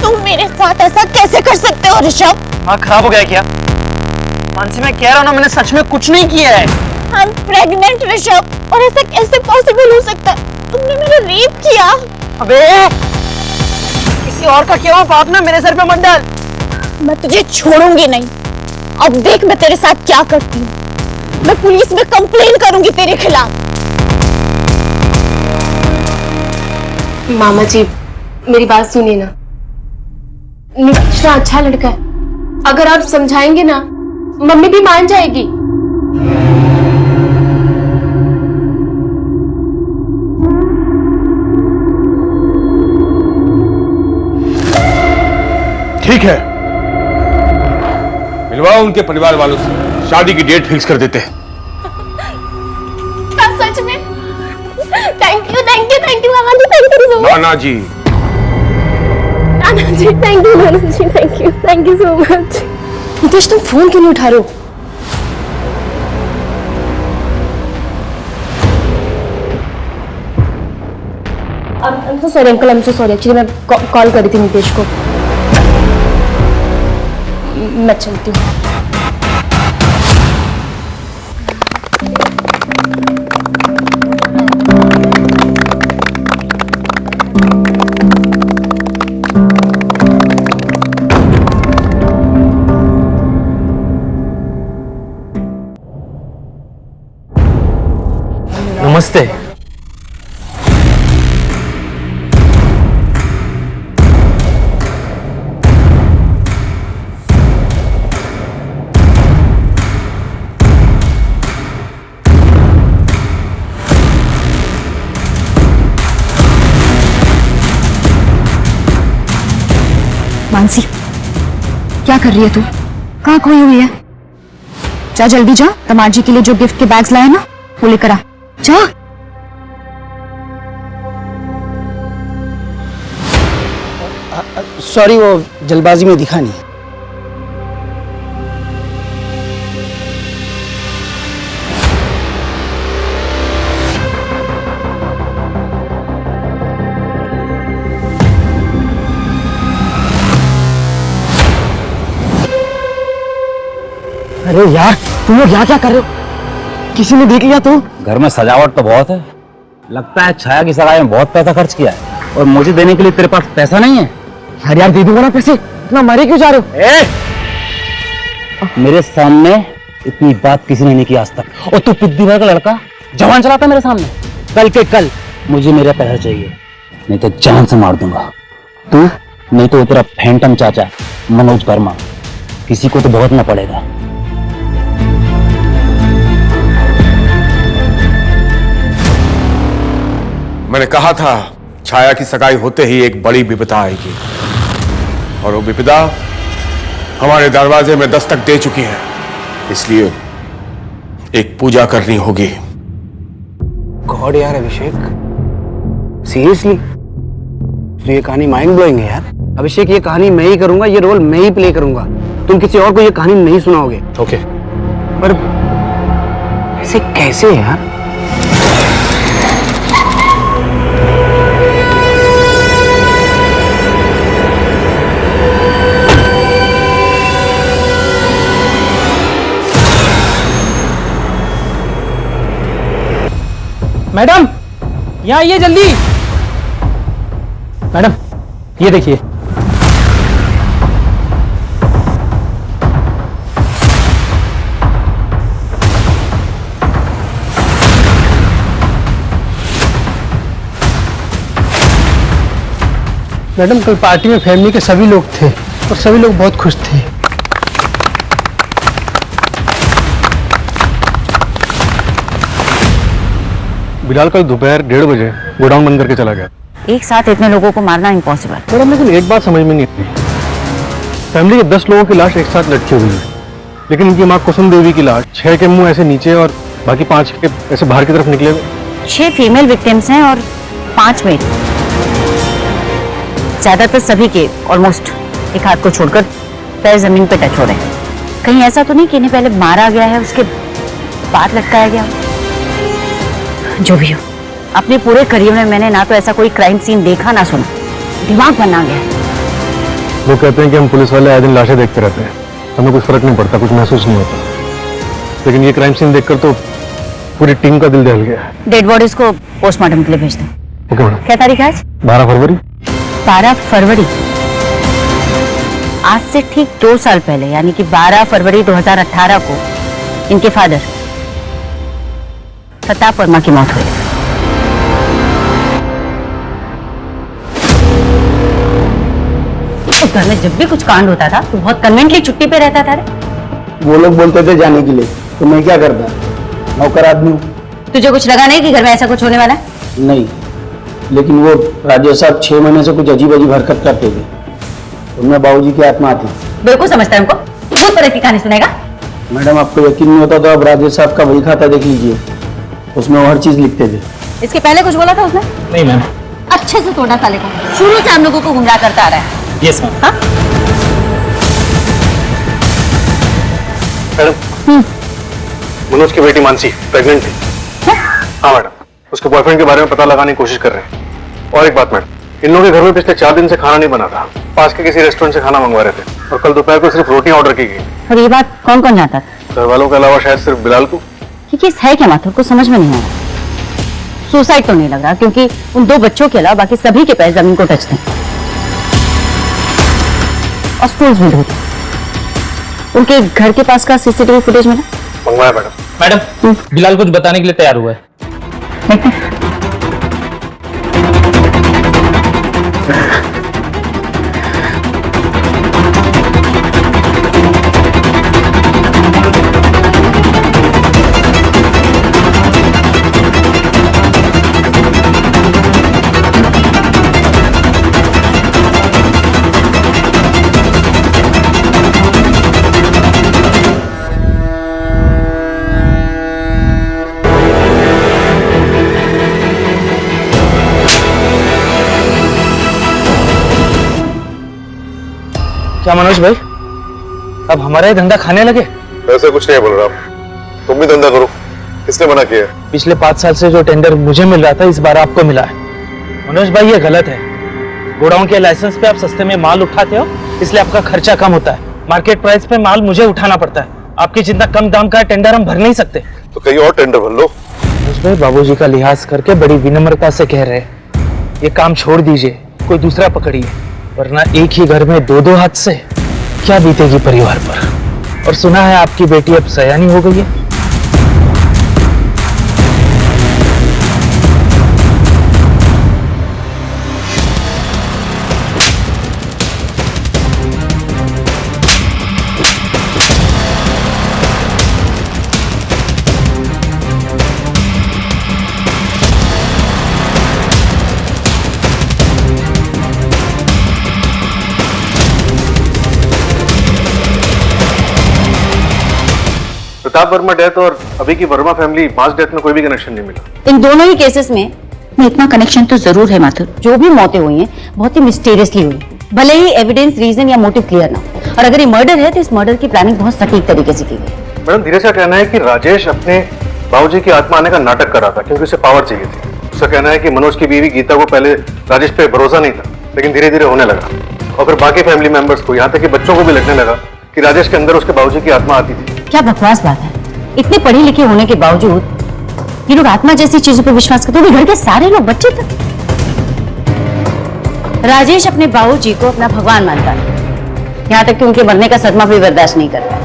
तुम मेरे साथ ऐसा कैसे कर सकते हो ऋषभ? हाँ खराब हो गया क्या? मानसी मैं कह रहा हूँ ना, मैंने सच में कुछ नहीं किया है। आई एम प्रेग्नेंट ऋषभ, और ऐसा कैसे पॉसिबल हो सकता है? तुमने मेरा रेप किया। अबे किसी और का क्या हुआ पाप ना मेरे सर पे मत डाल। मैं तुझे छोड़ूंगी नहीं। अब देख मैं तेरे साथ क्या करती हूँ। मैं पुलिस में कंप्लेन करूंगी तेरे खिलाफ। मामा जी मेरी बात सुनिए ना, निकिता अच्छा लड़का है, अगर आप समझाएंगे ना मम्मी भी मान जाएगी। ठीक है, मिलवाओ उनके परिवार वालों से, शादी की डेट फिक्स कर देते हैं। सच में थैंक यू मामा जी, थैंक यू सो मच। नाना जी thank you so much. Nitesh तुम फोन क्यों नहीं उठा रहे हो? I'm so sorry uncle, I'm so sorry। Actually मैं कॉल करी थी नितेश को। मैं चलती हूँ। नमस्ते। मानसी क्या कर रही है तू? कहाँ खोई हुई है? जा जल्दी जा, तमार जी के लिए जो गिफ्ट के बैग्स लाए ना वो लेकर आ। जा। सॉरी वो जल्दबाजी में दिखा नहीं। अरे यार तुम लोग यहाँ क्या कर रहे हो? किसी ने देख लिया तो? घर में सजावट तो बहुत है, लगता है छाया की सगाई में बहुत पैसा खर्च किया है, और मुझे देने के लिए तेरे पास पैसा नहीं है। अरे यार दे दूंगा ना पैसे, इतना मारे क्यों जा रहे हो? मेरे सामने इतनी बात किसी ने नहीं की आज तक, और तू पिद्दी भर का लड़का जवान चलाता मेरे सामने। कल के कल मुझे मेरा पैसा चाहिए, नहीं तो जान से मार दूंगा। तू नहीं तो तेरा फैंटम चाचा मनोज वर्मा, किसी को तो भुगतना पड़ेगा। मैंने कहा था छाया की सगाई होते ही एक बड़ी विपदा आएगी, और वो विपदा हमारे दरवाजे में दस्तक दे चुकी है। इसलिए एक पूजा करनी होगी। गॉड यार अभिषेक, सीरियसली तो ये कहानी माइंड ब्लोइंग है यार। अभिषेक ये कहानी मैं ही करूंगा, ये रोल मैं ही प्ले करूंगा, तुम किसी और को ये कहानी नहीं सुनाओगे। ओके। पर ऐसे कैसे यार? मैडम यहाँ आइए जल्दी। मैडम ये देखिए। मैडम कल पार्टी में फैमिली के सभी लोग थे और सभी लोग बहुत खुश थे। बिलाल कल दोपहर 1:30 बजे गोडाउन बंद करके चला गया। एक साथ इतने लोगों को मारना इम्पॉसिबल। मैडम लेकिन एक बात समझ में नहीं आती, फैमिली के 10 लोगों की लाश एक साथ लटकी हुई है, लेकिन इनकी माँ कुसुम देवी की लाश 6 के मुंह ऐसे नीचे और बाकी 5 के ऐसे बाहर की तरफ निकले हुए। 6 फीमेल विक्टिम्स हैं और 5 मेल। ज्यादातर सभी के ऑलमोस्ट एक हाथ को छोड़कर पैर जमीन पे टच हो रहे हैं। कहीं ऐसा तो नहीं कि इन्हें पहले मारा गया है उसके बाद लटकाया गया? जो भी हो, अपने पूरे करियर में मैंने ना तो ऐसा कोई क्राइम सीन देखा ना सुना। दिमाग बना गया। वो कहते हैं कि हम पुलिस वाले आए दिन लाशें देखते रहते हैं, हमें कुछ फर्क नहीं पड़ता, कुछ महसूस नहीं होता, लेकिन ये क्राइम सीन देखकर तो पूरी टीम का दिल दहल गया। डेड बॉडीज को पोस्टमार्टम के लिए भेज दो। Okay madam. क्या तारीख है आज? 12 फरवरी। 12 फरवरी। आज से ठीक 2 साल पहले यानी कि 12 फरवरी 2018 को इनके फादर प्रताप वर्मा की मौत हुई। उस घर में जब भी कुछ कांड होता था तो बहुत कन्वेंटली छुट्टी पे रहता था रे। वो लोग बोलते थे जाने के लिए, तो मैं क्या करता, नौकर आदमी हूँ। तुझे कुछ लगा नहीं कि घर में ऐसा कुछ होने वाला है? नहीं, लेकिन वो राजेश साहब 6 महीने से कुछ अजीब अजीब हरकत करते थे, उनमें बाबूजी की आत्मा आती। बिल्कुल समझता है हमको, भूत प्रेत की कहानी सुनेगा। मैडम आपको यकीन नहीं होता तो आप राजेश साहब का वही खाता देख लीजिए, उसमें वो हर चीज लिखते थे। इसके पहले कुछ बोला था उसने? नहीं मैम। अच्छे से तोड़ा साले को, शुरू से हम लोगों को गुमराह करता आ रहा है। Yes ma'am. हाँ? मैडम, मनोज की बेटी मानसी प्रेग्नेंट थी। हाँ मैडम, उसके बॉयफ्रेंड के बारे में पता लगाने की कोशिश कर रहे हैं। और एक बात मैडम, इन लोगों के घर में पिछले 4 दिन से खाना नहीं बना था, पास के किसी रेस्टोरेंट से खाना मंगवा रहे थे और कल दोपहर को सिर्फ रोटियां ऑर्डर की गई। और ये बात कौन कौन जानता था? घर वालों के अलावा शायद सिर्फ बिलाल को। ये केस है क्या माथुर को समझ में नहीं आ रहा। सुसाइड तो नहीं लग रहा क्योंकि उन 2 बच्चों के अलावा बाकी सभी के पैर जमीन को टच थे और स्टूल्स भी धोते। उनके घर के पास का सीसीटीवी फुटेज मिला? मंगवाया मैडम। मैडम, बिलाल कुछ बताने के लिए तैयार हुआ है। क्या मनोज भाई, अब हमारा ये धंधा खाने लगे? ऐसा कुछ नहीं बोल रहा, तुम भी धंधा करो। किसने मना किया? पिछले 5 साल से जो टेंडर मुझे मिल रहा था इस बार आपको मिला है। मनोज भाई ये गलत है। गोडाउन के लाइसेंस पे आप सस्ते में माल उठाते हो, इसलिए आपका खर्चा कम होता है। मार्केट प्राइस पे माल मुझे उठाना पड़ता है। आपकी जितना कम दाम का टेंडर हम भर नहीं सकते। तो कहीं और टेंडर भर लो। मनोज भाई बाबूजी का लिहाज करके बड़ी विनम्रता से कह रहे हैं, ये काम छोड़ दीजिए, कोई दूसरा पकड़िए, वरना एक ही घर में 2-2 हाथ से क्या बीतेगी परिवार पर। और सुना है आपकी बेटी अब सयानी हो गई है। प्रताप वर्मा डेथ और अभी की वर्मा फैमिली मास डेथ में कोई भी कनेक्शन नहीं मिला। इन दोनों ही केसेस में इतना कनेक्शन तो जरूर है माथुर। जो भी मौतें हुई हैं बहुत ही मिस्टीरियसली हुई, भले ही एविडेंस, रीजन या मोटिव क्लियर ना हो। और अगर ये मर्डर है तो इस मर्डर की प्लानिंग बहुत सटीक तरीके से की गई। मैडम, धीरे से कहना है कि राजेश अपने बाबूजी की आत्मा आने का नाटक कर रहा था क्योंकि उसे पावर चाहिए थी। उसका कहना है कि मनोज की बीवी गीता को पहले राजेश पे भरोसा नहीं था, लेकिन धीरे धीरे होने लगा और फिर बाकी फैमिली मेंबर्स को, यहाँ तक कि बच्चों को भी लगने लगा कि राजेश के अंदर उसके बाबूजी की आत्मा आती थी। क्या बकवास बात है। इतने पढ़े लिखे होने के बावजूद ये लोग आत्मा जैसी चीजों पर विश्वास करते हैं। घर के सारे लोग, बच्चे तक। राजेश अपने बाबूजी को अपना भगवान मानता है, यहाँ तक कि उनके मरने का सदमा भी बर्दाश्त नहीं करता।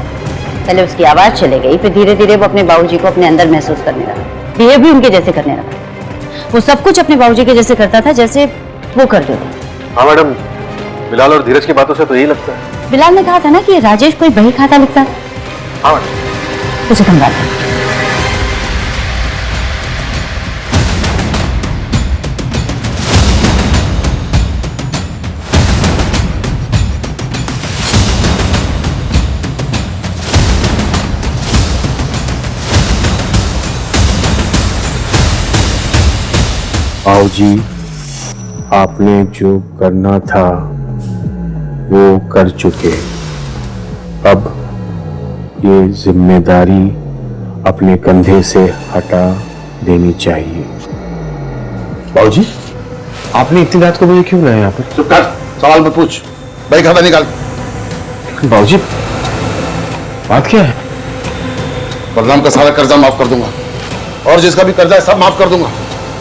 पहले उसकी आवाज चले गई, फिर धीरे धीरे वो अपने बाबूजी को अपने अंदर महसूस करने लगा, बिहेव भी उनके जैसे करने लगा। वो सब कुछ अपने बाबूजी के जैसे करता था जैसे वो करते थे। हाँ मैडम, बिलाल और धीरज की बातों से तो यही लगता है। बिलाल ने कहा था ना कि राजेश कोई बही खाता लिखता है। हाँ मैडम, उसे समझा था। आओ जी, आपने जो करना था वो कर चुके। अब ये जिम्मेदारी अपने कंधे से हटा देनी चाहिए। बाबूजी, आपने इतनी रात को मुझे क्यों लाया यहाँ पर? चुप कर, सवाल मत पूछ। भाई खाता निकाल। बाबूजी, बात क्या है? बलराम का सारा कर्जा माफ कर दूंगा और जिसका भी कर्जा है सब माफ कर दूंगा।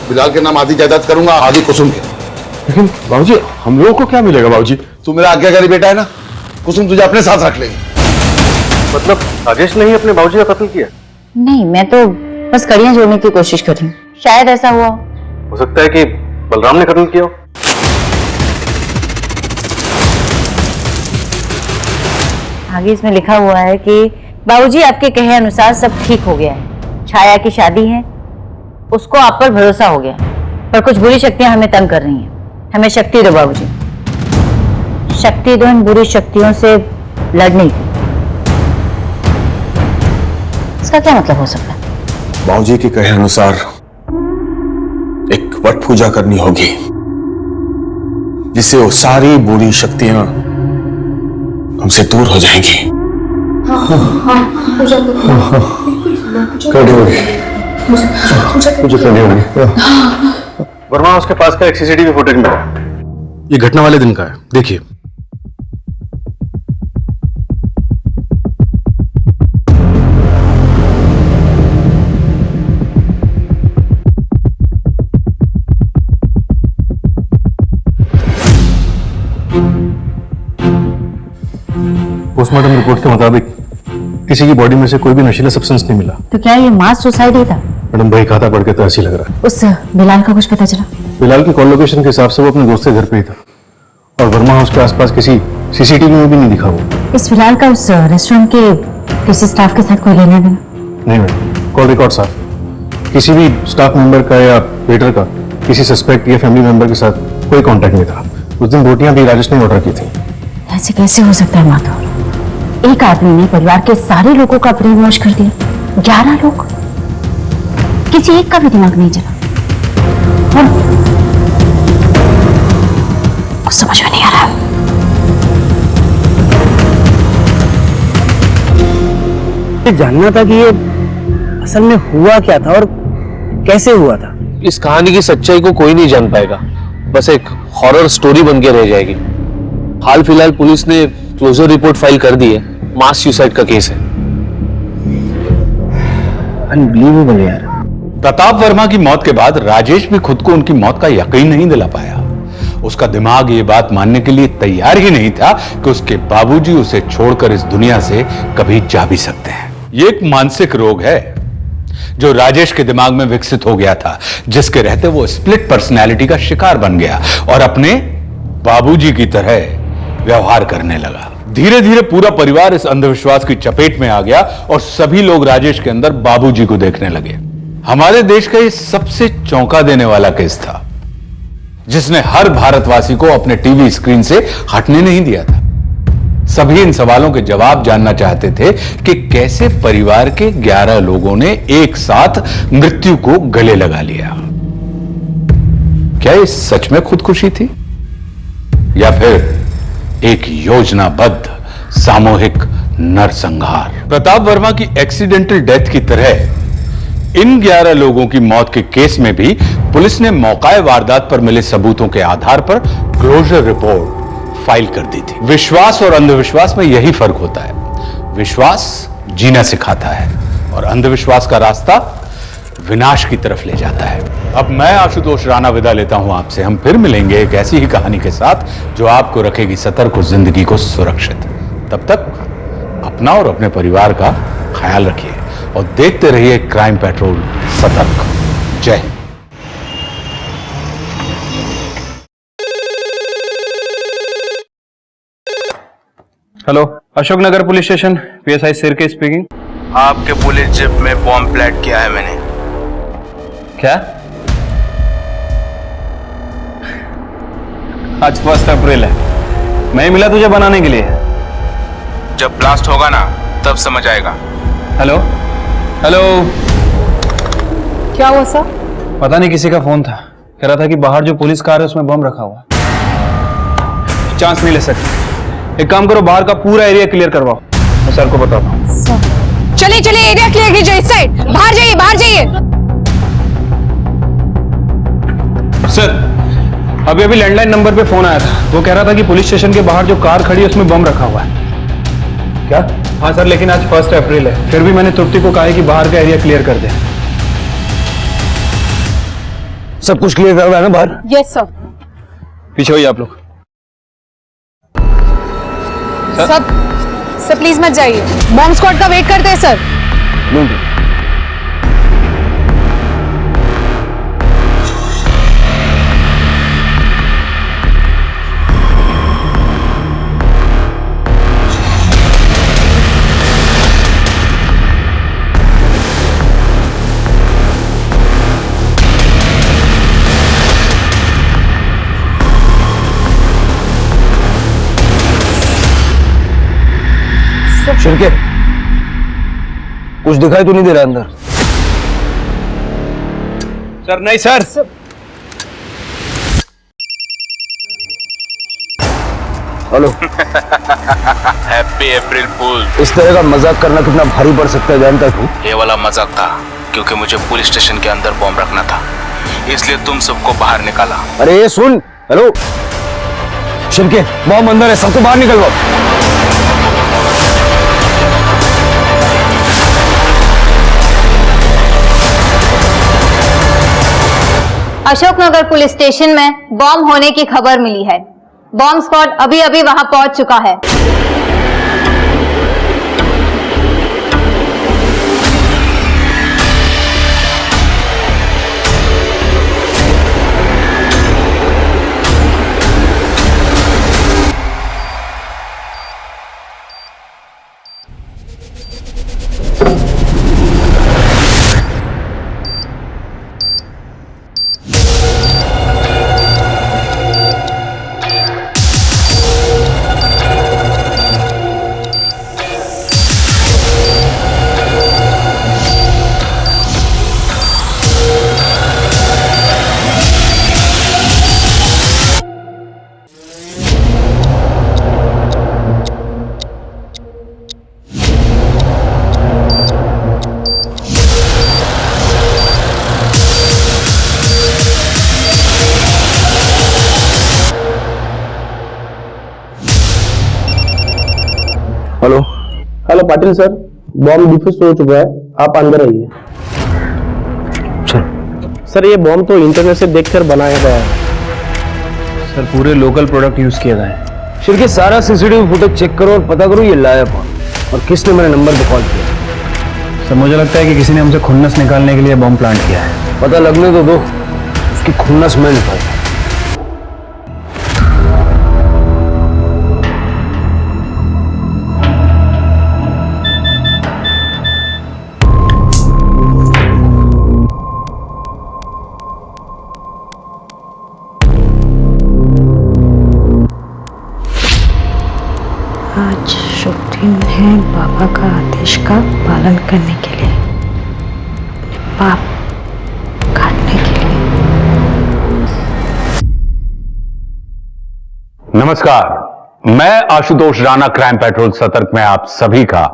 बिलाल के नाम आधी जायदाद करूंगा, आधी कुसुम के। लेकिन बाबूजी, हम लोगों को क्या मिलेगा? बाबूजी, तू मेरा आज्ञाकारी बेटा है ना, कुसुम तुझे अपने साथ रख लेगी। मतलब राजेश ने ही अपने बाबूजी का कत्ल किया? नहीं, मैं तो बस कड़ियां जोड़ने की कोशिश कर रही हूँ। शायद ऐसा हुआ हो सकता है कि बलराम ने कत्ल किया हो। आगे इसमें लिखा हुआ है कि बाबूजी आपके कहे अनुसार सब ठीक हो गया है। छाया की शादी है, उसको आप पर भरोसा हो गया, पर कुछ बुरी शक्तियां हमें तंग कर रही हैं। हमें शक्ति दो बाबूजी, शक्ति दो इन बुरी शक्तियों से लड़ने की। इसका क्या मतलब हो सकता है? बाबूजी के कहे अनुसार एक वट पूजा करनी होगी, जिससे वो सारी बुरी शक्तियां हमसे दूर हो जाएंगी। करनी होगी, मुझे करनी होगी। वर्मा, उसके पास का एक सीसीटीवी फुटेज मिला। ये घटना वाले दिन का है, देखिए। पोस्टमार्टम रिपोर्ट के मुताबिक किसी की बॉडी में से कोई भी नशीला सब्सटेंस नहीं मिला। तो क्या ये मास सुसाइड ही था? मैडम, भाई खाता पढ़ के तो ऐसे ही लग रहा है। उस बिलाल का कुछ पता चला? बिलाल की कॉल लोकेशन के हिसाब से वो अपने दोस्त के घर पे ही था और वर्मा हाउस के आसपास किसी सीसीटीवी में भी नहीं दिखा वो। इस बिलाल का उस रेस्टोरेंट के किसी स्टाफ के साथ कोई लेना देना? नहीं मैडम, कॉल रिकॉर्ड साफ। किसी भी स्टाफ मेंबर का या वेटर का किसी सस्पेक्ट या फैमिली मेंबर के साथ कोई कांटेक्ट नहीं था। उस दिन रोटियां भी राजेश ने ऑर्डर की थी। ऐसे कैसे हो सकता है माधव? एक आदमी ने परिवार के सारे लोगों का ब्रेन वॉश कर दिया। 11 लोग, किसी एक का भी दिमाग नहीं चला। कुछ समझ में नहीं आ रहा। जानना था कि ये असल में हुआ क्या था और कैसे हुआ था। इस कहानी की सच्चाई को कोई नहीं जान पाएगा, बस एक हॉरर स्टोरी बन के रह जाएगी। हाल फिलहाल पुलिस ने क्लोजर रिपोर्ट फाइल कर दी है। मास सुसाइड का केस है। अनबिलीवेबल यार। प्रताप वर्मा की मौत के बाद राजेश भी खुद को उनकी मौत का यकीन नहीं दिला पाया। उसका दिमाग ये बात मानने के लिए तैयार ही नहीं था कि उसके बाबूजी उसे छोड़कर इस दुनिया से कभी जा भी सकते हैं। ये एक मानसिक रोग है जो राजेश के दिमाग में विकसित हो गया था, जिसके रहते वो स्प्लिट पर्सनैलिटी का शिकार बन गया और अपने बाबूजी की तरह व्यवहार करने लगा। धीरे धीरे पूरा परिवार इस अंधविश्वास की चपेट में आ गया और सभी लोग राजेश के अंदर बाबूजी को देखने लगे। हमारे देश का ये सबसे चौंका देने वाला केस था, जिसने हर भारतवासी को अपने टीवी स्क्रीन से हटने नहीं दिया था। सभी इन सवालों के जवाब जानना चाहते थे कि कैसे परिवार के 11 लोगों ने एक साथ मृत्यु को गले लगा लिया। क्या ये सच में खुदकुशी थी या फिर एक योजनाबद्ध सामूहिक नरसंहार? प्रताप वर्मा की एक्सीडेंटल डेथ की तरह इन 11 लोगों की मौत के केस में भी पुलिस ने मौकाए वारदात पर मिले सबूतों के आधार पर क्लोजर रिपोर्ट फाइल कर दी थी। विश्वास और अंधविश्वास में यही फर्क होता है। विश्वास जीना सिखाता है और अंधविश्वास का रास्ता विनाश की तरफ ले जाता है। अब मैं आशुतोष राणा विदा लेता हूं आपसे। हम फिर मिलेंगे एक ऐसी ही कहानी के साथ जो आपको रखेगी सतर्क और जिंदगी को सुरक्षित। तब तक अपना और अपने परिवार का ख्याल रखिए और देखते रहिए क्राइम पेट्रोल सतर्क। जय Hind. Hello, Ashoknagar police station, PSI सिरके स्पीकिंग। आपके पुलिस जीप में बॉम्ब प्लांट किया है मैंने। क्या? आज 1 अप्रैल है, मैं ही मिला तुझे बनाने के लिए। जब ब्लास्ट होगा ना तब समझ आएगा। हेलो हेलो, क्या हुआ सर? पता नहीं किसी का फोन था, कह रहा था कि बाहर जो पुलिस कार है उसमें बम रखा हुआ है। चांस नहीं ले सकते। एक काम करो, बाहर का पूरा एरिया क्लियर करवाओ, मैं सर को बताता हूँ। चलिए चलिए, एरिया क्लियर कीजिए, इस साइड। बाहर जाइए, बाहर जाइए। सर, अभी लैंडलाइन नंबर पे फोन आया था। वो कह रहा था कि पुलिस स्टेशन के बाहर जो कार खड़ी है उसमें बम रखा हुआ है। क्या? हाँ सर, लेकिन आज 1 अप्रैल है। फिर भी मैंने तृप्ति को कहा है कि बाहर का एरिया क्लियर कर दे। सब कुछ क्लियर कर रहा है ना बाहर? Yes sir. पीछे होइए आप लोग। सर प्लीज मत जाइए, बॉम्ब स्क्वाड का वेट करते हैं सर। शिरके, कुछ दिखाई तो नहीं दे रहा अंदर? सर नहीं सर। हेलो। हैप्पी अप्रैल फूल। इस तरह का मजाक करना कितना भारी पड़ सकता है जानता तू? ये वाला मजाक था क्योंकि मुझे पुलिस स्टेशन के अंदर बॉम्ब रखना था, इसलिए तुम सबको बाहर निकाला। अरे ये सुन, हेलो शिरके, बॉम्ब अंदर है, सबको बाहर निकलवाओ। अशोकनगर पुलिस स्टेशन में बॉम्ब होने की खबर मिली है। बॉम्ब स्क्वाड अभी अभी वहां पहुंच चुका है। Hello hello Patil sir, bomb defuse हो चुका है, आप अंदर आइए। सर ये बॉम्ब तो इंटरनेट से देखकर बनाया गया है। सर पूरे लोकल प्रोडक्ट यूज किया गया है। शिरके, सारा सीसीटीवी फुटेज चेक करो और पता करो ये लाया कौन और किसने मेरे नंबर पे कॉल किया। सर मुझे लगता है कि किसी ने हमसे खुन्नस निकालने के लिए बॉम्ब प्लांट किया है। पता लगने तो दो, उसकी खुन्नस मैं निकालूं। आज शुभ दिन है बाबा का आदेश का पालन करने के लिए, पाप काटने के लिए। नमस्कार, मैं आशुतोष राणा क्राइम पेट्रोल सतर्क में आप सभी का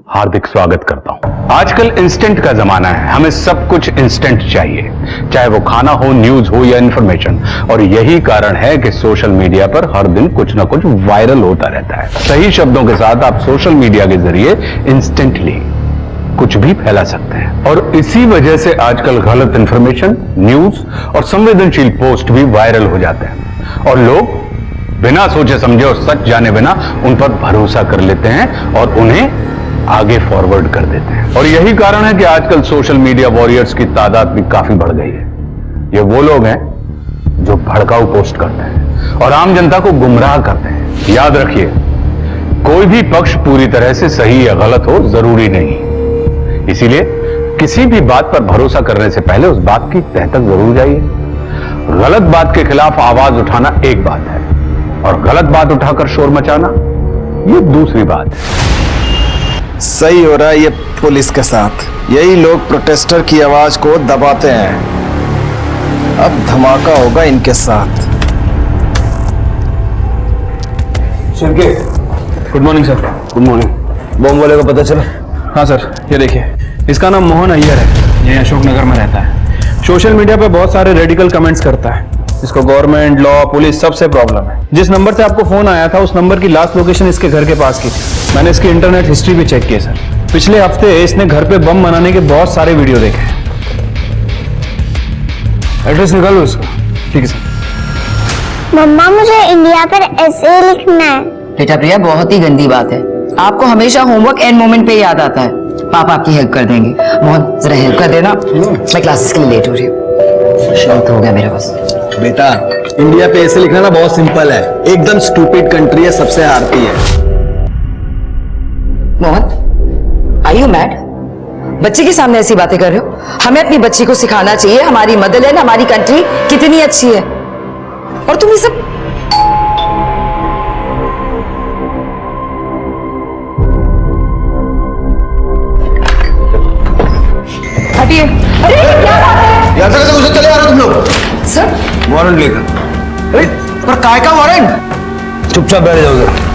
हार्दिक स्वागत करता हूं। आजकल इंस्टेंट का जमाना है, हमें सब कुछ इंस्टेंट चाहिए, चाहे वो खाना हो, न्यूज हो या इंफॉर्मेशन। और यही कारण है कि सोशल मीडिया पर हर दिन कुछ ना कुछ वायरल होता रहता है। सही शब्दों के साथ आप सोशल मीडिया के जरिए इंस्टेंटली कुछ भी फैला सकते हैं। और इसी वजह से आजकल गलत इंफॉर्मेशन, न्यूज और संवेदनशील पोस्ट भी वायरल हो जाते हैं और लोग बिना सोचे समझे और सच जाने बिना उन पर भरोसा कर लेते हैं और उन्हें आगे फॉरवर्ड कर देते हैं। और यही कारण है कि आजकल सोशल मीडिया वॉरियर्स की तादाद भी काफी बढ़ गई है। ये वो लोग हैं जो भड़काऊ पोस्ट करते हैं और आम जनता को गुमराह करते हैं। याद रखिए, कोई भी पक्ष पूरी तरह से सही या गलत हो जरूरी नहीं, इसीलिए किसी भी बात पर भरोसा करने से पहले उस बात की तह तक जरूर जाइए। गलत बात के खिलाफ आवाज उठाना एक बात है और गलत बात उठाकर शोर मचाना ये दूसरी बात है। सही हो रहा है ये पुलिस के साथ, यही लोग प्रोटेस्टर की आवाज को दबाते हैं। अब धमाका होगा इनके साथ। शिवके, good morning sir. Good morning. Bomb वाले को पता चला? हाँ सर, ये देखिए, इसका नाम मोहन अय्यर है, ये अशोकनगर में रहता है। सोशल मीडिया पे बहुत सारे रेडिकल कमेंट्स करता है। इसको गवर्नमेंट, लॉ, पुलिस सबसे प्रॉब्लम है। जिस नंबर से आपको फोन आया था उस नंबर की लास्ट लोकेशन इसके घर के पास की थी। मैंने इसकी इंटरनेट हिस्ट्री भी चेक की है सर। पिछले हफ्ते इसने घर पे बम बनाने के बहुत सारे वीडियो देखे। एड्रेस निकालो इसका। ठीक है सर। मम्मा मुझे इंडिया पर ऐसे लिखना है। बेटा प्रिया, बहुत ही गंदी बात है। आपको हमेशा होमवर्क एंड मोमेंट पे याद आता है। पापा आपकी हेल्प कर देंगे। मोहन जरा हेल्प कर देना, मैं क्लासेस के लिए लेट हो रही हूँ। शांत हो गया मेरा बस। बेटा, इंडिया पे ऐसे लिखना ना बहुत सिंपल है। एकदम स्टूपिड कंट्री है, सबसे हारती है। Mohan, are you mad? बच्चे के सामने ऐसी बातें कर रहे हो? हमें अपनी बच्ची को सिखाना चाहिए हमारी मदरलैंड, हमारी कंट्री कितनी अच्छी है। और तुम ये सब हटिए। अरे क्या बात है? यहाँ से कैसे घुसे चले आ रहे हो तुम लोग? सर, वारंट लेकर। अरे पर काय का वारंट? चुपचाप बैठ जाओ उधर।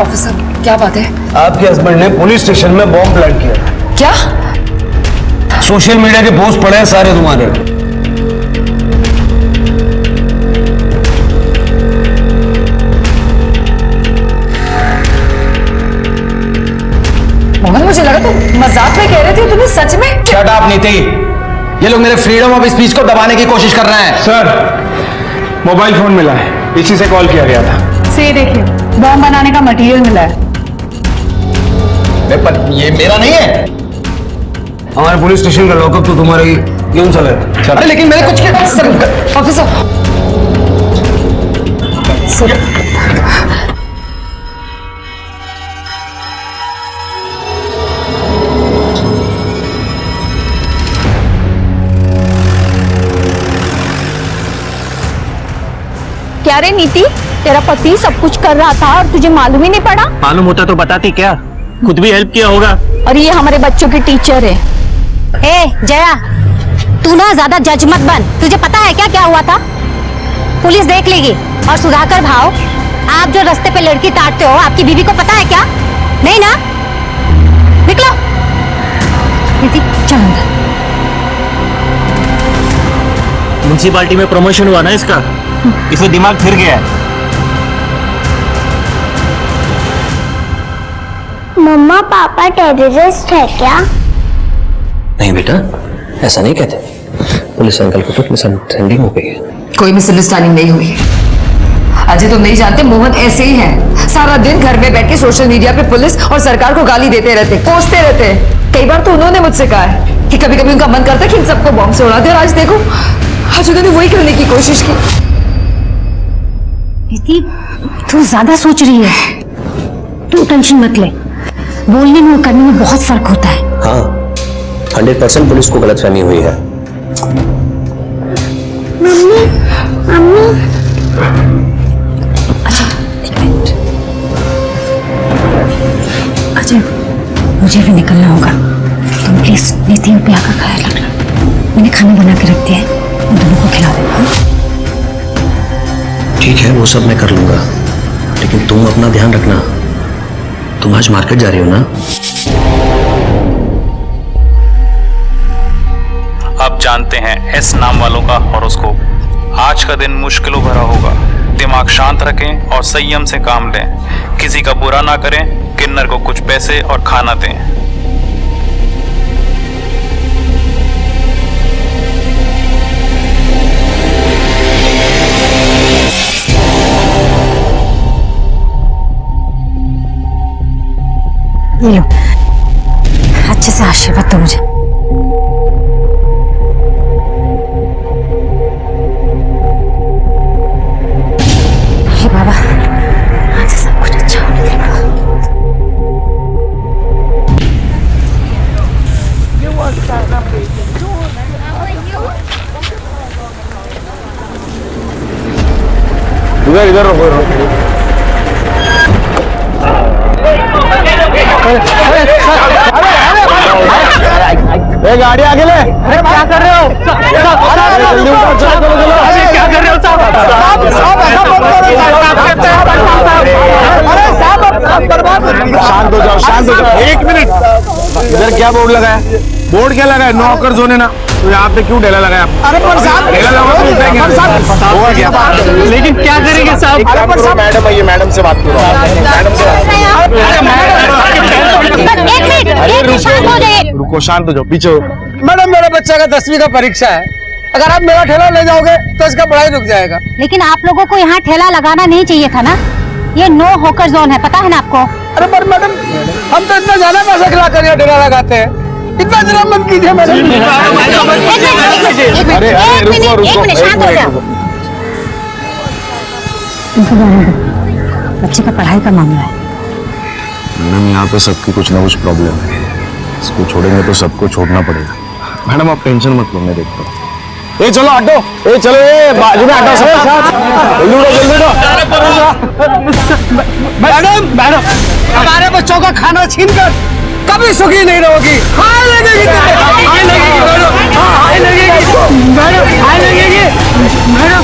ऑफिसर, क्या बात है? आपके हस्बैंड ने पुलिस स्टेशन में बॉम्ब प्लांट किया। क्या? सोशल मीडिया के पोस्ट पड़े हैं सारे तुम्हारे। मोहन, मुझे लगा तुम मजाक में कह रहे थे, तुम्हें सच में? शट अप नीति, ये लोग मेरे फ्रीडम ऑफ स्पीच को दबाने की कोशिश कर रहे हैं। सर, मोबाइल फोन मिला है, इसी से कॉल किया गया था। से देखिए, बॉम्ब बनाने का मटेरियल मिला है। पर ये मेरा नहीं है। हमारे पुलिस स्टेशन का लॉकअप तो तुम्हारे ही क्यों चले? अरे लेकिन मैंने कुछ किया। सर, ऑफिसर, सर, क्या रे नीति, तेरा पति सब कुछ कर रहा था और तुझे मालूम ही नहीं पड़ा? मालूम होता तो बताती क्या? खुद भी हेल्प किया होगा। और ये हमारे बच्चों की टीचर है। ए जया, तू ना ज्यादा जज मत बन। तुझे पता है क्या क्या हुआ था? पुलिस देख लेगी। और सुधाकर भाव, आप जो रास्ते पे लड़की ताड़ते हो, आपकी बीवी को पता है क्या? नहीं ना? निकलो। नीति, चल अंदर। म्युनिसिपालिटी में प्रमोशन हुआ ना इसका, इससे दिमाग फिर गया है। मम्मा, पापा टेररिस्ट है क्या? नहीं बेटा, ऐसा नहीं कहते। पुलिस अंकल को कुछ मिसअंडरस्टैंडिंग हो गई है। कोई मिसअंडरस्टैंडिंग नहीं हुई है। अजय, तुम नहीं जानते, मोहन ऐसे ही है। सारा दिन घर में बैठ के सोशल मीडिया पे पुलिस और सरकार को गाली देते रहते, कोसते रहते। कई बार तो उन्होंने मुझसे कहा है कि कभी कभी उनका मन करता है कि इन सबको बॉम्ब से उड़ा दे। और आज देखो, आज उन्होंने वही करने की कोशिश की। नीति, तू ज्यादा सोच रही है। तू टेंशन मत ले, बोलने में और करने में बहुत फर्क होता है। हाँ, 100% पुलिस को गलतफहमी हुई है। Mummy, mummy. अच्छा, एक मिनट। अजय, मुझे भी निकलना होगा। तुम प्लीज नीति और प्रिया का ख्याल रखना। मैंने खाना बना के रख दिया है, उन दोनों को खिला देना। ठीक है, वो सब मैं कर लूंगा, लेकिन तुम अपना ध्यान रखना। तुम आज मार्केट जा रही हो ना? अब जानते हैं एस नाम वालों का हॉरोस्कोप। आज का दिन मुश्किलों भरा होगा। दिमाग शांत रखें और संयम से काम लें। किसी का बुरा ना करें। किन्नर को कुछ पैसे और खाना दें। ये लो, अच्छे से आशीर्वाद दो मुझे। हे बाबा, आज सब कुछ अच्छा होने देगा। इधर इधर रुको। ये गाड़ी आगे ले। अरे क्या कर रहे हो? जल्दी उठाओ, चलो चलो चलो। अरे क्या कर रहे हो साहब? शांत हो जाओ, शांत हो जाओ। एक मिनट, इधर क्या बोर्ड लगा है? बोर्ड क्या लगा है? नो हॉकर जोन है ना, तो यहाँ पे क्यों ढेला लगाया? अरे पर साहब, ढेला लगा तो उठाएंगे। होगा क्या? लेकिन क्या करेंगे साहब? अरे पर साहब, मैडम आइए, मैडम से बात करो। मैडम से रुको, शांत हो जाओ, पीछे हो। मैडम मेरे बच्चा का 10वीं का परीक्षा है, अगर आप मेरा ठेला ले जाओगे तो इसका पढ़ाई रुक जाएगा। लेकिन आप लोगों को यहाँ ठेला लगाना नहीं चाहिए था ना, ये नो हॉकर जोन है, पता है ना आपको? अरे पर मैडम, हम तो इतना ज्यादा पैसा खिला कर ये ठेला लगाते हैं, इतना जरा मत कीजिए मैडम। अरे रुको रुको, शांत हो जाओ। बच्चे का पढ़ाई का मामला है। मैडम यहाँ पे सबकी कुछ ना कुछ प्रॉब्लम है, इसको छोड़ेंगे तो सबको छोड़ना पड़ेगा। मैडम आप टेंशन मत लो, मैं देखता हूँ। ये चलो ऑटो, ये चलो, ये बाजू में ऑटो सब साथ। जल्दी उठो, जल्दी उठो। मैडम मैडम, हमारे बच्चों का खाना छीनकर कभी सुखी नहीं रहोगी। हाय लगेगी, हाय लगेगी मैडम, हाय लगेगी मैडम, हाय लगेगी मैडम।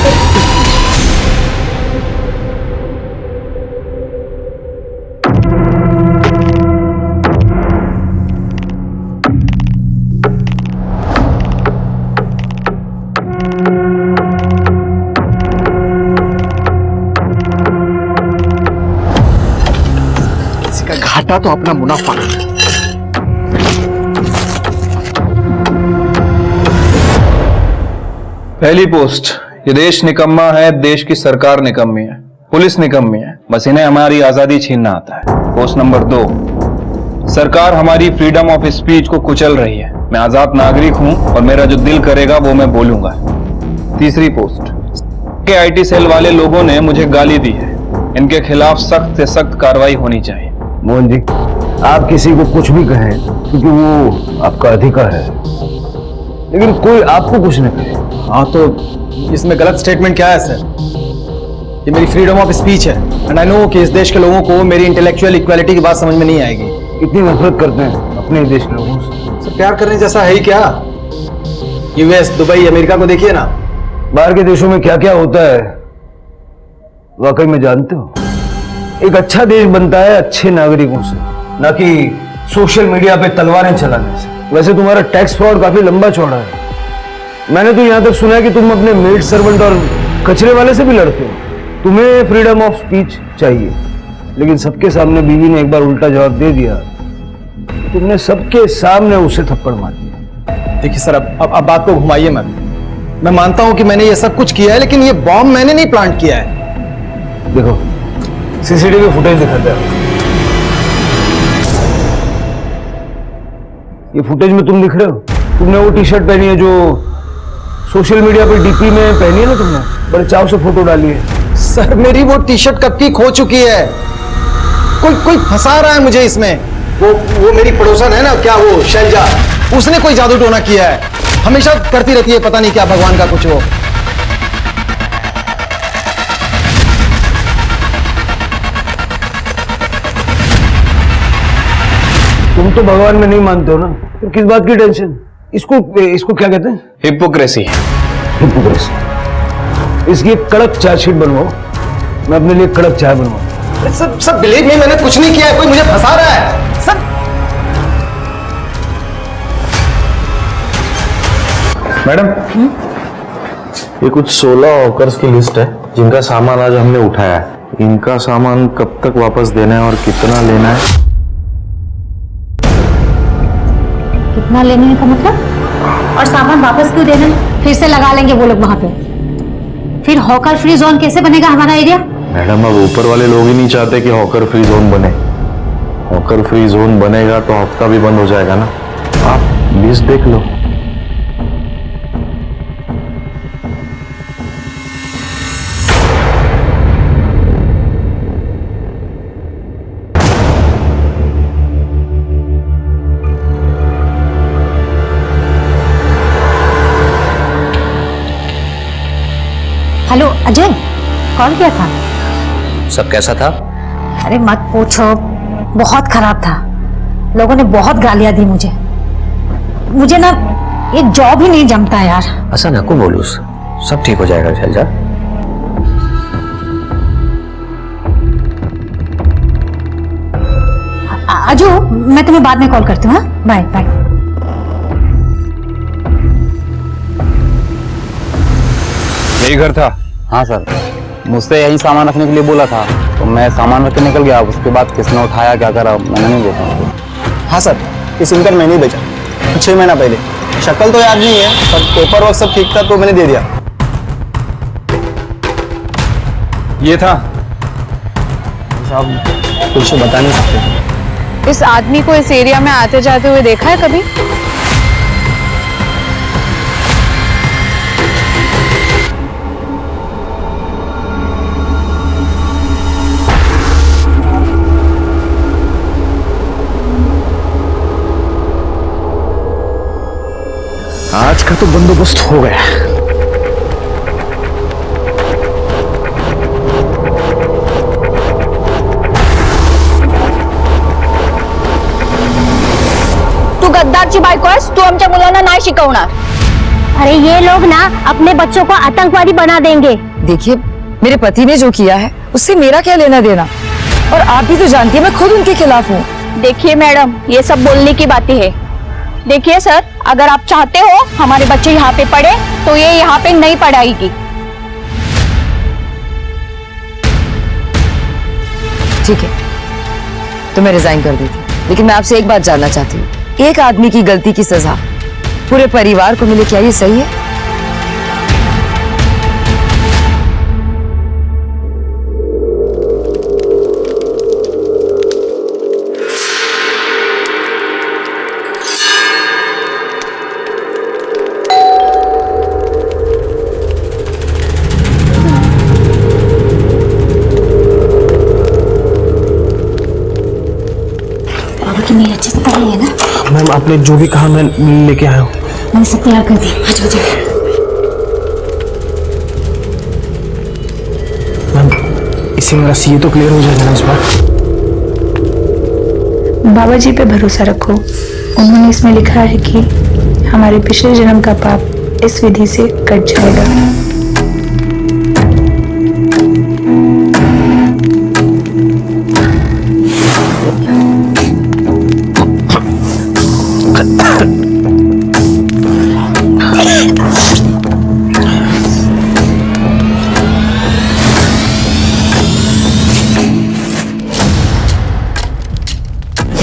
घाटा तो अपना मुनाफा। पहली पोस्ट, ये देश निकम्मा है, देश की सरकार निकम्मी है, पुलिस निकम्मी है, बस इन्हें हमारी आजादी छीनना आता है। पोस्ट नंबर 2, सरकार हमारी फ्रीडम ऑफ स्पीच को कुचल रही है। मैं आजाद नागरिक हूं और मेरा जो दिल करेगा वो मैं बोलूंगा। तीसरी पोस्ट, के आईटी सेल वाले लोगों ने मुझे गाली दी है, इनके खिलाफ सख्त से सख्त कार्रवाई होनी चाहिए। मोहन जी, आप किसी को कुछ भी कहें क्योंकि वो आपका अधिकार है, लेकिन कोई आपको कुछ नहीं कहे। हाँ तो इसमें गलत स्टेटमेंट क्या है सर? ये मेरी फ्रीडम ऑफ स्पीच है एंड आई नो कि इस देश के लोगों को मेरी इंटेलेक्चुअल इक्वालिटी की बात समझ में नहीं आएगी। इतनी नफरत करते हैं अपने देश के लोगों से। सर प्यार करने जैसा है ही क्या? यूएस, दुबई, अमेरिका को देखिए ना। बाहर के देशों में क्या क्या होता है वाकई में जानते हो? एक अच्छा देश बनता है अच्छे नागरिकों से, ना कि सोशल मीडिया पे तलवारें चलाने से। वैसे तुम्हारा टैक्स फ्रॉड काफी लंबा चौड़ा है। मैंने तो यहाँ तक सुना है कि तुम अपने मेड सर्वेंट और कचरे वाले से भी लड़ते हो। तुम्हें फ्रीडम ऑफ स्पीच चाहिए, लेकिन सबके सामने बीवी ने एक बार उल्टा जवाब दे दिया, तुमने सबके सामने उसे थप्पड़ मार दिया। देखिए सर, अब बात को घुमाइए मत। मैं मानता हूं कि मैंने ये सब कुछ किया है, लेकिन ये बॉम्ब मैंने नहीं प्लांट किया है। देखो, सीसीटीवी फुटेज दिखाता है। ये फुटेज में तुम दिख रहे हो। तुमने वो टी शर्ट पहनी है जो सोशल मीडिया पे डीपी में पहनी है ना, तुमने बड़े चाव से फोटो डाली है। सर मेरी वो टी शर्ट कब की खो चुकी है। कोई फंसा रहा है मुझे इसमें। वो मेरी पड़ोसन है ना, क्या वो शैलजा, उसने कोई जादू टोना किया है। हमेशा करती रहती है पता नहीं क्या, भगवान का कुछ हो। तुम तो भगवान में नहीं मानते हो ना, तो किस बात की टेंशन? इसको क्या कहते हैं? हिपोक्रेसी। हिपोक्रेसी। इसकी एक कड़क चार्जशीट बनवाओ, मैं अपने लिए कड़क चाय बनवाऊं। सब बिलीव मी, मैंने कुछ नहीं किया है, कोई मुझे फंसा रहा है सब। मैडम, ये कुछ 16 हॉकर्स की लिस्ट है जिनका सामान आज हमने उठाया है। इनका सामान कब तक वापस देना है और कितना लेना है? कितना लेने का मतलब? और सामान वापस क्यों देना? फिर से लगा लेंगे वो लोग वहां पे, फिर हॉकर फ्री जोन कैसे बनेगा हमारा एरिया? मैडम, अब ऊपर वाले लोग ही नहीं चाहते कि हॉकर फ्री जोन बने। हॉकर फ्री जोन बनेगा तो हफ्ता भी बंद हो जाएगा ना। आप लिस्ट देख लो। हेलो अजय, कॉल किया था? सब कैसा था? अरे मत पूछो, बहुत खराब था। लोगों ने बहुत गालियां दी मुझे। मुझे ना एक जॉब ही नहीं जमता यार। ऐसा ना को बोलूं, सब ठीक हो जाएगा शैलजा। आजू, मैं तुम्हें बाद में कॉल करती हूँ। हाँ, बाय बाय। यही घर था? हाँ सर, मुझसे यही सामान रखने के लिए बोला था, तो मैं सामान रख के निकल गया। उसके बाद किसने उठाया क्या करा मैंने नहीं देखा। हाँ सर, ये सिम कार्ड मैंने ही बेचा 6 महीना पहले। शक्ल तो याद नहीं है, पर पेपर वर्क सब ठीक था तो मैंने दे दिया। ये था? साहब कुछ बता नहीं सकते। इस आदमी को इस एरिया में आते जाते हुए देखा है कभी? आज का तो बंदोबस्त हो गया। तू गद्दारची बायको आहेस, तू आमच्या मुलांना नाही शिकवणार। अरे ये लोग ना अपने बच्चों को आतंकवादी बना देंगे। देखिए, मेरे पति ने जो किया है उससे मेरा क्या लेना देना, और आप भी तो जानती है मैं खुद उनके खिलाफ हूँ। देखिए मैडम, ये सब बोलने की बातें है। देखिए सर, अगर आप चाहते हो हमारे बच्चे यहाँ पे पढ़े तो ये यहाँ पे नहीं पढ़ाएगी। ठीक है, तो मैं रिजाइन कर देती हूँ, लेकिन मैं आपसे एक बात जानना चाहती हूँ, एक आदमी की गलती की सजा पूरे परिवार को मिले, क्या ये सही है? मेरी अच्छे से पढ़ाई है ना? मैम आपने जो भी कहा मैं लेके आया हूँ। मैंने सब तैयार कर दी। आ जाओ। मैम इससे मेरा सीए तो क्लियर हो जाएगा ना इस बार? बाबा जी पे भरोसा रखो, उन्होंने इसमें लिखा है कि हमारे पिछले जन्म का पाप इस विधि से कट जाएगा।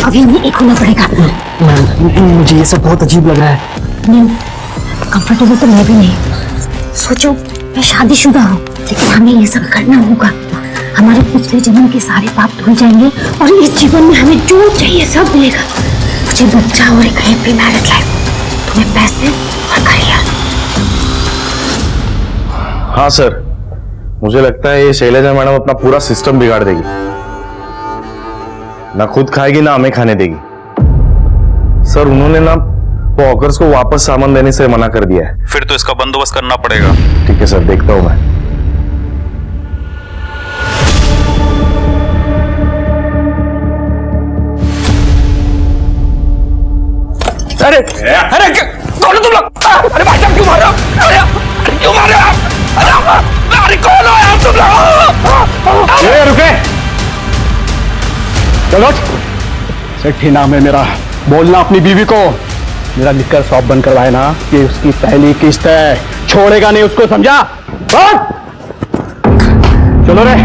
अभी नहीं, एक होना पड़ेगा। मैम मुझे ये सब बहुत अजीब लग रहा है। नहीं, कंफर्टेबल तो मैं भी नहीं। सोचो मैं शादीशुदा हूँ, लेकिन हमें ये सब करना होगा। हमारे पिछले जन्म के सारे पाप धुल जाएंगे और इस जीवन में हमें जो चाहिए सब मिलेगा। मुझे बच्चा और एक हैप्पी मैरिड लाइफ, तुम्हें पैसे और करियर। हाँ सर, मुझे लगता है ये शैलजा मैडम अपना पूरा सिस्टम बिगाड़ देगी। ना खुद खाएगी ना हमें खाने देगी। सर उन्होंने ना वो हॉकर्स को वापस सामान देने से मना कर दिया है। फिर तो इसका बंदोबस्त करना पड़ेगा। ठीक है सर, देखता हूं मैं। अरे अरे कौन हो तुम लोग? अरे भाई साहब क्यों मार रहे हो? अरे क्यों मार रहे हो? अरे कौन हो यार तुम लोग? ये रुके, चलो। सेठी नाम है मेरा, बोलना अपनी बीवी को मेरा लिकर शॉप बंद करवाए ना, ये उसकी पहली किस्त है, छोड़ेगा नहीं उसको, समझा? चलो रे।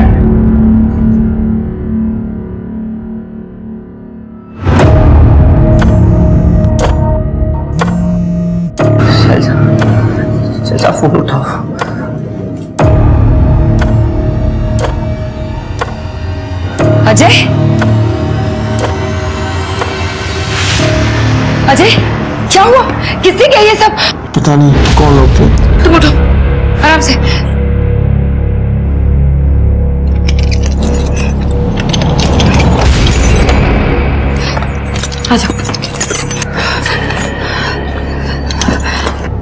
शैलजा फोन उठाओ। अजय, अजय क्या हुआ? किसने किया ये सब? पता नहीं कौन लोग थे। तुम उठो आराम से। आ जाओ।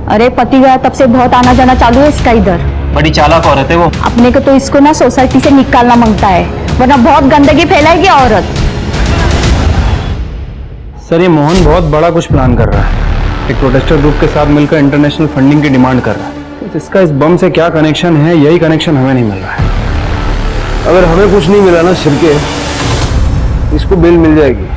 अरे पति गया तब से बहुत आना जाना चालू है इसका इधर। बड़ी चालाक औरत है वो। अपने को तो इसको ना सोसाइटी से निकालना मांगता है, वरना बहुत गंदगी फैलाएगी औरत। सर ये मोहन बहुत बड़ा कुछ प्लान कर रहा है। एक प्रोटेस्टर ग्रुप के साथ मिलकर इंटरनेशनल फंडिंग की डिमांड कर रहा है। इसका इस बम से क्या कनेक्शन है, यही कनेक्शन हमें नहीं मिल रहा है। अगर हमें कुछ नहीं मिला ना शिरके, इसको बेल मिल जाएगी।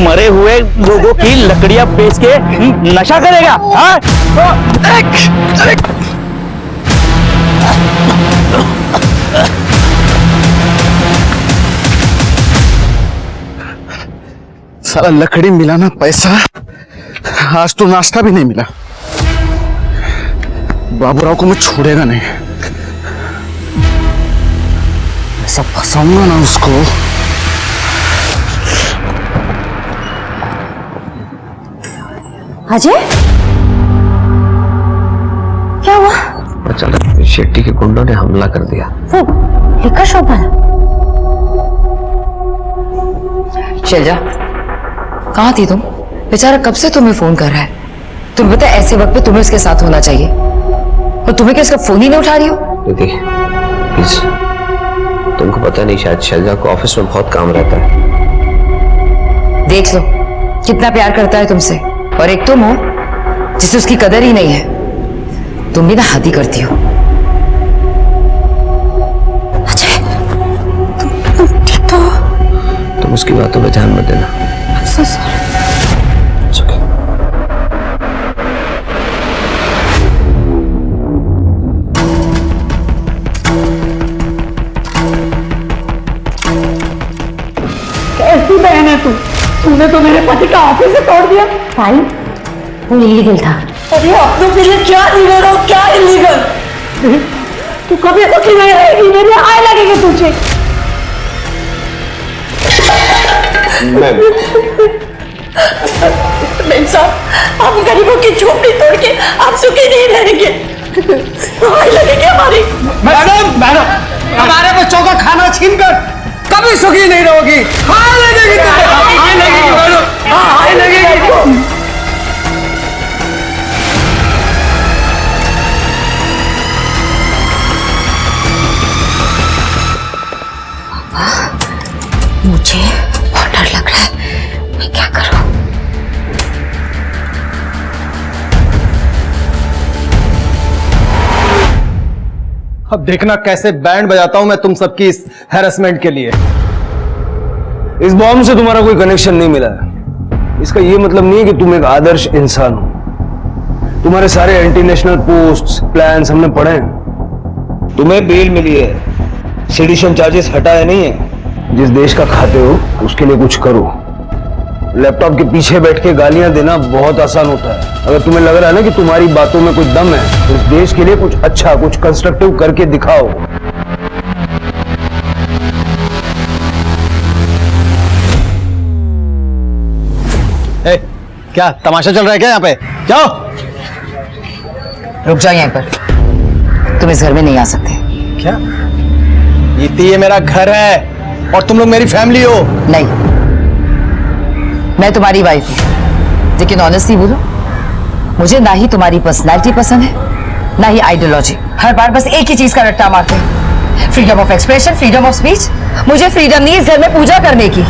मरे हुए लोगों की लकड़ियां बेच के नशा करेगा? हाँ? साला लकड़ी मिला ना पैसा, आज तो नाश्ता भी नहीं मिला। बाबूराव को मैं छोड़ेगा नहीं, ऐसा फंसाऊंगा ना उसको। अजय, क्या हुआ? अचानक शेट्टी के गुंडों ने हमला कर दिया। वो लिखा शॉप वाला? चल जा, कहाँ थी तुम? बेचारा कब से तुम्हें फोन कर रहा है। तुम्हें पता है ऐसे वक्त पे तुम्हें उसके साथ होना चाहिए, और तुम्हें क्या उसका फोन ही नहीं उठा रही हो? दीदी प्लीज, तुमको पता नहीं, शायद शैलजा को ऑफिस में बहुत काम रहता है। देख लो कितना प्यार करता है तुमसे, और एक तुम हो जिसे उसकी कदर ही नहीं है। तुम भी ना हद ही करती हो। अजय, तुम ठीक तो हो? तुम उसकी बातों पे ध्यान मत देना। So sorry. It's okay. कैसी बहन है तू? तूने तो मेरे पति का ऑफिस से तोड़ दिया। भाई, वो इलीगल था। अरे अपनों के लिए क्या लीगल और क्या इलीगल? तू कभी सुखी नहीं रहेगी, मेरी आय लगेगी तुझे। साहब, हम गरीबों की झोपड़ी तोड़ के आप सुखी नहीं रहेंगे, आय लगेगी हमारी। मैडम, हमारे बच्चों का खाना छीनकर कभी सुखी नहीं रहोगी। आय लगेगी, आय लगेगी मैडम, आय लगेगी। मुझे बहुत डर लग रहा है, मैं क्या करूं? अब देखना कैसे बैंड बजाता हूं मैं तुम सबकी इस हैरेसमेंट के लिए। इस बॉम्ब से तुम्हारा कोई कनेक्शन नहीं मिला है। इसका ये मतलब नहीं है कि तुम एक आदर्श इंसान हो। तुम्हारे सारे एंटी नेशनल पोस्ट्स, प्लान्स हमने पढ़े हैं। तुम्हें बेल मिली है, सेडिशन चार्जेस हटाए नहीं है। जिस देश का खाते हो उसके लिए कुछ करो। लैपटॉप के पीछे बैठ के गालियां देना बहुत आसान होता है। अगर तुम्हें लग रहा है ना कि तुम्हारी बातों में कुछ दम है, तो इस देश के लिए कुछ अच्छा, कुछ कंस्ट्रक्टिव करके दिखाओ। क्या तमाशा चल रहा है क्या यहाँ पे? जाओ, रुक जाओ यहीं पर, तुम इस घर में नहीं आ सकते। क्या ये मेरा घर है और तुम लोग मेरी फैमिली हो। नहीं, मैं तुम्हारी वाइफ हूं, लेकिन ऑनेस्टली बोलो, मुझे ना ही तुम्हारी पर्सनालिटी पसंद है, ना ही आइडियोलॉजी। हर बार बस एक ही चीज का रट्टा मारते हैं, freedom of expression, freedom of speech. मुझे फ्रीडम नहीं इस घर में पूजा करने की,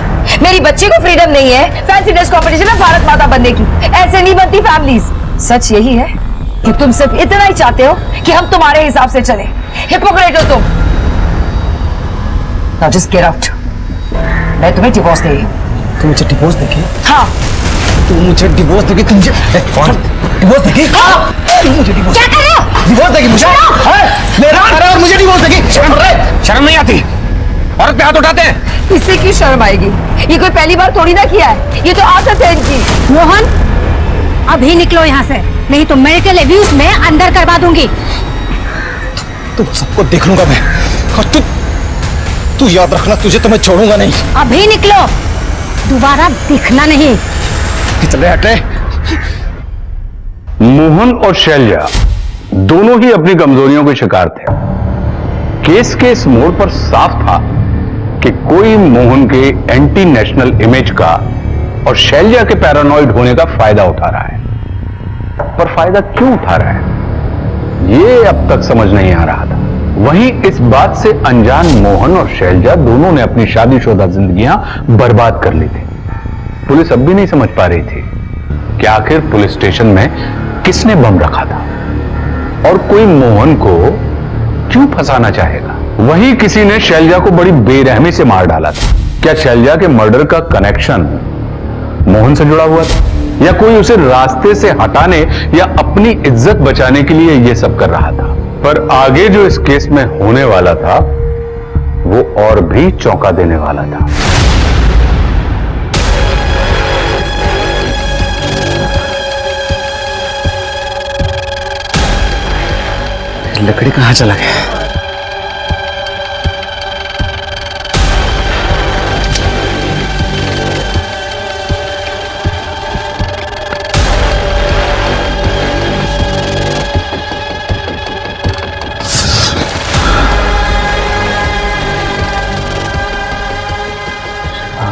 मेरी बच्ची को फ्रीडम नहीं है फैंसी ड्रेस कॉम्पिटिशन में भारत माता बनने की। ऐसे नहीं बनती फैमिलीज। सच यही है कि तुम सिर्फ इतना ही चाहते हो कि हम तुम्हारे हिसाब से चले। हिपोक्रेट हो तुम। Now just get out. मैं तुम्हें डिवोर्स दे रही हूँ। तुम मुझे डिवोर्स देगी? हाँ। तुम मुझे डिवोर्स देगी? तुम मुझे डिवोर्स देगी? हाँ। तुम मुझे डिवोर्स क्या कर रहे हो? डिवोर्स देगी मुझे? मेरा घर है और मुझे डिवोर्स देगी? शर्म नहीं आती? औरत पे हाथ उठाते हैं। इससे क्यों शर्म आएगी? ये कोई पहली बार थोड़ी ना किया है, ये तो आदत है इनकी। मोहन, अभी निकलो यहाँ से, नहीं तो मेडिकल एब्यूज में अंदर करवा दूंगी। तुम सबको देख लूंगा मैं, और तू याद रखना, तुझे तो मैं छोड़ूंगा नहीं। अभी निकलो, दोबारा दिखना नहीं। चले हटे। मोहन और शैलजा दोनों ही अपनी कमजोरियों के शिकार थे। केस के इस मोड़ पर साफ था कि कोई मोहन के एंटी नेशनल इमेज का और शैलजा के पैरानॉइड होने का फायदा उठा रहा है। पर फायदा क्यों उठा रहा है ये अब तक समझ नहीं आ रहा था। वहीं इस बात से अनजान मोहन और शैलजा दोनों ने अपनी शादीशुदा जिंदगियां बर्बाद कर ली थी। पुलिस अब भी नहीं समझ पा रही थी कि आखिर पुलिस स्टेशन में किसने बम रखा था और कोई मोहन को क्यों फंसाना चाहेगा। वहीं किसी ने शैलजा को बड़ी बेरहमी से मार डाला था। क्या शैलजा के मर्डर का कनेक्शन मोहन से जुड़ा हुआ था या कोई उसे रास्ते से हटाने या अपनी इज्जत बचाने के लिए यह सब कर रहा था। पर आगे जो इस केस में होने वाला था वो और भी चौंका देने वाला था। लकड़ी कहां चला गया?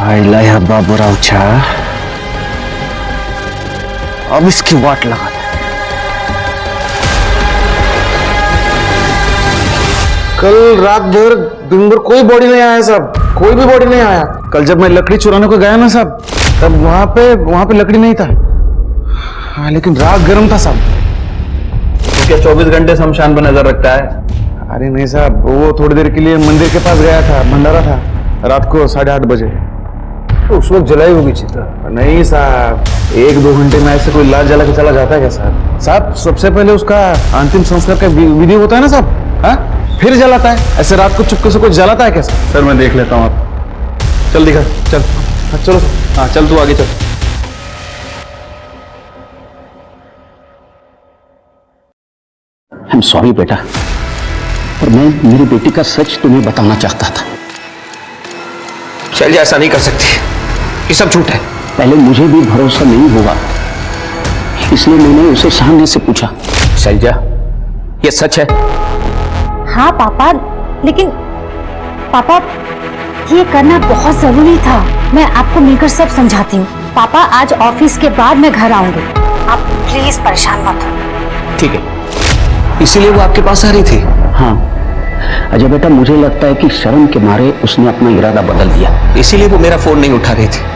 आइला या बाबूराव छा, अब इसकी वाट लगा दे। कल रात भर दिन भर कोई बॉडी नहीं आया साहब, कोई भी बॉडी नहीं आया। कल जब मैं लकड़ी चुराने को गया ना साहब, तब वहां पे लकड़ी नहीं था। हाँ, लेकिन रात गर्म था साहब। तो क्या 24 घंटे शमशान पर नजर रखता है? अरे नहीं साहब, वो थोड़ी देर के लिए मंदिर के पास गया था, भंडारा था रात को 8:30 बजे। तो उस वक्त जलाई होगी चिता? नहीं साहब, 1-2 घंटे में ऐसे कोई लाश जला के चला जाता है क्या साहब? साहब सबसे पहले उसका अंतिम संस्कार का विधि होता है ना साहब, हाँ? फिर जलाता है। ऐसे रात को चुपके से कोई जलाता है क्या साहब? सर मैं देख लेता हूँ, आप चल दिखा, चल। हाँ चलो, हाँ चल तू आगे चल। आई एम सॉरी बेटा, और मैं मेरी बेटी का सच तुम्हें बताना चाहता था। शैलजा ऐसा नहीं कर सकती, ये सब झूठ है। पहले मुझे भी भरोसा नहीं हुआ, इसलिए मैंने उसे सामने से पूछा। शैलजा, ये सच है? हाँ पापा, लेकिन पापा ये करना बहुत जरूरी था। मैं आपको मिलकर सब समझाती हूँ। पापा आज ऑफिस के बाद मैं घर आऊंगी, आप प्लीज परेशान मत हो। ठीक है, इसीलिए वो आपके पास आ रही थी? हाँ अजय बेटा, मुझे लगता है कि शर्म के मारे उसने अपना इरादा बदल दिया, इसीलिए वो मेरा फोन नहीं उठा रही थी।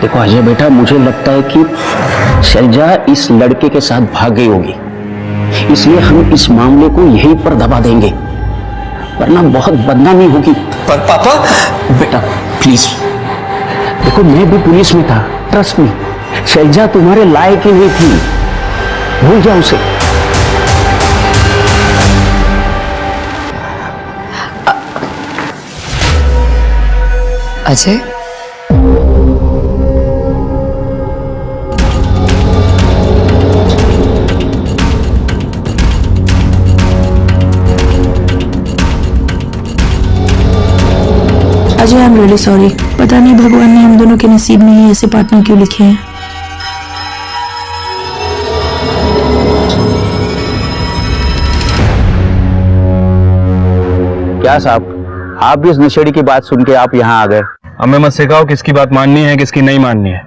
देखो अजय बेटा, मुझे लगता है कि शैलजा इस लड़के के साथ भाग गई होगी, इसलिए हम इस मामले को यहीं पर दबा देंगे, वरना बहुत बदनामी होगी। पर पापा, बेटा प्लीज देखो, मैं भी पुलिस में था, ट्रस्ट मी। शैलजा तुम्हारे लायक ही नहीं थी, भूल जाओ उसे। Ajay, Ajay I am really sorry. पता नहीं भगवान ने हम दोनों के नसीब में ही ऐसे पार्टनर क्यों लिखे हैं। क्या साहब, आप भी इस नशेड़ी की बात सुन के आप यहाँ आ गए? हमें मत सिखाओ किसकी बात माननी है किसकी नहीं माननी है।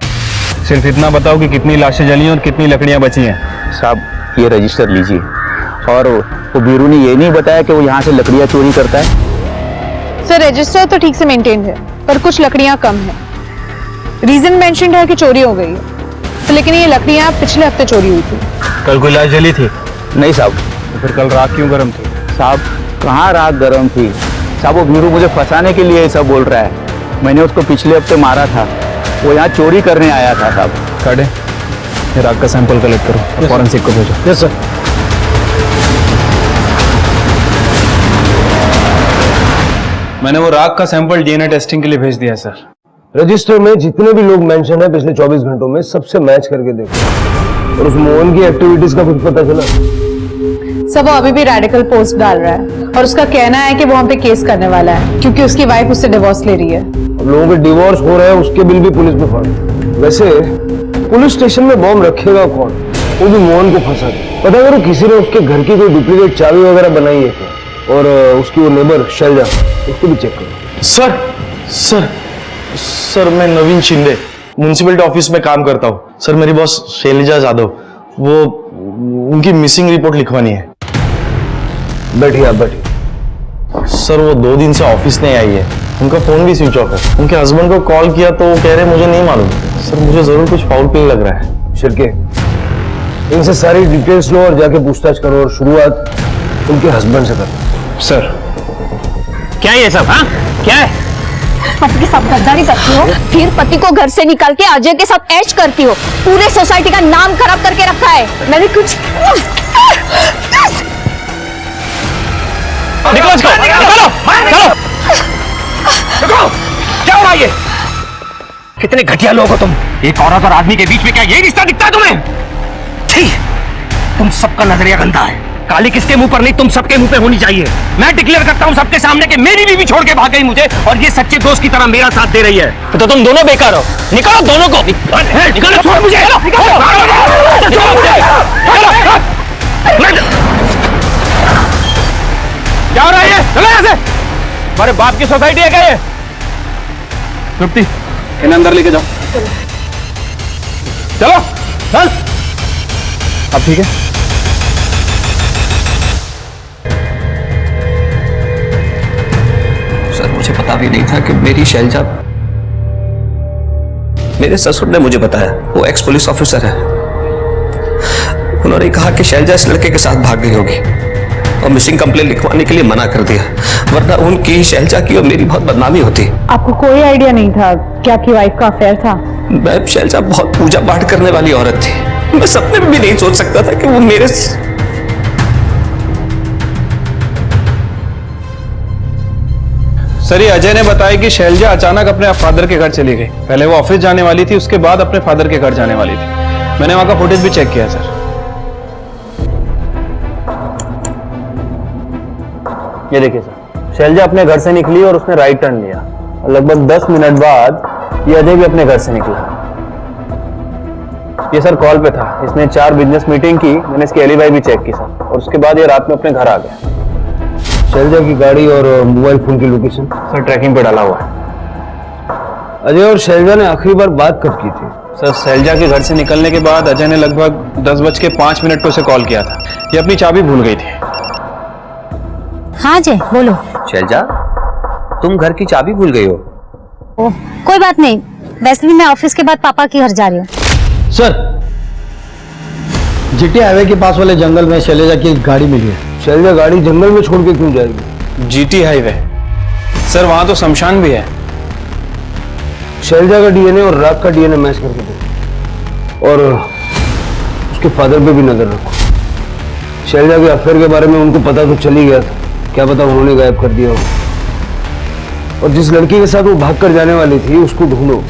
सिर्फ इतना बताओ कि कितनी लाशें जली और कितनी लकड़ियां बची हैं। साहब ये रजिस्टर लीजिए। और वो बीरू ने ये नहीं बताया कि वो यहाँ से लकड़ियाँ चोरी करता है? सर रजिस्टर तो ठीक से मेंटेन है, पर कुछ लकड़ियां कम है। रीजन मेंशन है कि चोरी हो गई है, तो लेकिन ये लकड़ियां पिछले हफ्ते चोरी हुई थी। कल कोई लाश जली थी? नहीं साहब। तो फिर कल रात क्यों गर्म थी? साहब कहाँ रात गर्म थी साहब, वो बीरू मुझे फंसाने के लिए सब बोल रहा है। मैंने उसको पिछले हफ्ते मारा था, वो यहाँ चोरी करने आया था साहब। काटे, ये रात का सैंपल कलेक्ट करो और फॉरेंसिक को भेजो। Yes sir. मैंने वो राग का सैंपल डीएनए टेस्टिंग के लिए भेज दिया है सर। रजिस्टर में जितने भी लोग मेंशन है पिछले 24 घंटों में, सबसे मैच करके देखो। और उस मोहन की एक्टिविटीज का कुछ पता चला? सब वो अभी भी रेडिकल पोस्ट डाल रहा है और उसका कहना है कि वो हम पे केस करने वाला है क्योंकि उसकी वाइफ उससे डिवोर्स ले रही है। अब लोगों के डिवोर्स हो रहे हैं, उसके बिल भी पुलिस में फंस। वैसे पुलिस स्टेशन में बॉम्ब रखेगा कौन? वो भी मोहन को फंसा के। पता करो किसी ने उसके घर की कोई डुप्लीकेट चाबी वगैरह बनाई है क्या? और उसकी वो नेबर शैलजा, उसको भी चेक करो। सर सर सर मैं नवीन शिंदे म्युनिसिपलिटी ऑफिस में काम करता हूँ। सर मेरी बॉस शैलजा जादव, वो उनकी मिसिंग रिपोर्ट लिखवानी है। बैठिए आप बैठिए। सर वो 2 दिन से ऑफिस नहीं आई है, उनका फोन भी स्विच ऑफ है। उनके हस्बैंड को कॉल किया तो वो कह रहे मुझे नहीं मालूम। सर मुझे जरूर कुछ फाउल प्ले लग रहा है। शिरके, इनसे सारी डिटेल्स लो और जाके पूछताछ करो और शुरुआत उनके हस्बैंड से करो। सर क्या ये सब? हाँ क्या है? पति के साथ गद्दारी करती हो, फिर पति को घर से निकाल के अजय के साथ ऐश करती हो। पूरे सोसाइटी का नाम खराब करके रखा है। मैंने कुछ निकलो इसको, निकालो, चलो। देखो क्या हो रहा है ये? कितने घटिया लोग हो तुम। एक औरत और आदमी के बीच में क्या यही रिश्ता दिखता है तुम्हें? छी, तुम सबका नजरिया गंदा है। काली किसके मुंह पर नहीं, तुम सबके मुंह पे होनी चाहिए। मैं डिक्लेयर करता हूं सबके सामने कि मेरी बीवी छोड़ के भाग गई मुझे, और ये सच्चे दोस्त की तरह मेरा साथ दे रही है। तो तुम दोनों बेकार हो। निकालो दोनों को। निकालो, छोड़ मुझे। क्या हो रहा है ये? चलो यहाँ से। हमारे बाप की सोसाइटी है क्या ये? तृप्ति, इन्हें अंदर लेके जाओ। चलो चल। अब ठीक है? सर मुझे पता भी नहीं था कि मेरी शैलजा, मेरे ससुर ने मुझे बताया, वो एक्स पुलिस ऑफिसर है। उन्होंने कहा कि शैलजा इस लड़के के साथ भाग गई होगी और मिसिंग कंप्लेंट लिखवाने के लिए मना कर दिया, वरना उनकी, शैलजा की और मेरी बहुत बदनामी होती। आपको कोई आइडिया नहीं था कि आपकी वाइफ का अफेयर था? मैं, शैलजा बहुत पूजा पाठ करने वाली औरत थी। मैं सपने में भी नहीं सोच सकता था कि वो मेरे सर ये अजय ने बताया कि शैलजा अचानक अपने फादर के घर चली गई। पहले वो ऑफिस जाने वाली थी, उसके बाद अपने फादर के घर जाने वाली थी। मैंने वहां का फुटेज भी चेक किया सर। ये देखिए सर, शैलजा अपने घर से निकली और उसने राइट टर्न लिया और लगभग 10 मिनट बाद ये अजय भी अपने घर से निकला। ये सर कॉल पे था, इसने 4 बिजनेस मीटिंग की। मैंने इसकी एलिबाई भी चेक की सर, और उसके बाद ये रात में अपने घर आ गया। शैलजा की गाड़ी और मोबाइल फोन की लोकेशन सर ट्रैकिंग पे डाला हुआ है। अजय और शैलजा ने आखिरी बार बात कब की थी? सर शैलजा के घर से निकलने के बाद अजय ने लगभग 10:05 पे उसे कॉल किया था। ये अपनी चाबी भूल गई थी। हाँ जय बोलो। शैलजा, तुम घर की चाबी भूल गई हो? ओह कोई बात नहीं, वैसे भी मैं ऑफिस के बाद पापा के घर जा रही हूँ। सर, जीटी हाईवे के पास वाले जंगल में शैलजा की एक गाड़ी मिली है। शैलजा गाड़ी जंगल में छोड़ के क्यों जाएगी? GT highway? सर वहां तो शमशान भी है। शैलजा का डीएनए और राग का डीएनए मैच करके दो, और उसके फादर पे भी नजर रखो। शैलजा के अफेयर के बारे में उनको पता तो चल ही गया था, क्या पता उन्होंने गायब कर दिया हो। और जिस लड़की के साथ वो भाग कर जाने वाली थी उसको ढूंढो,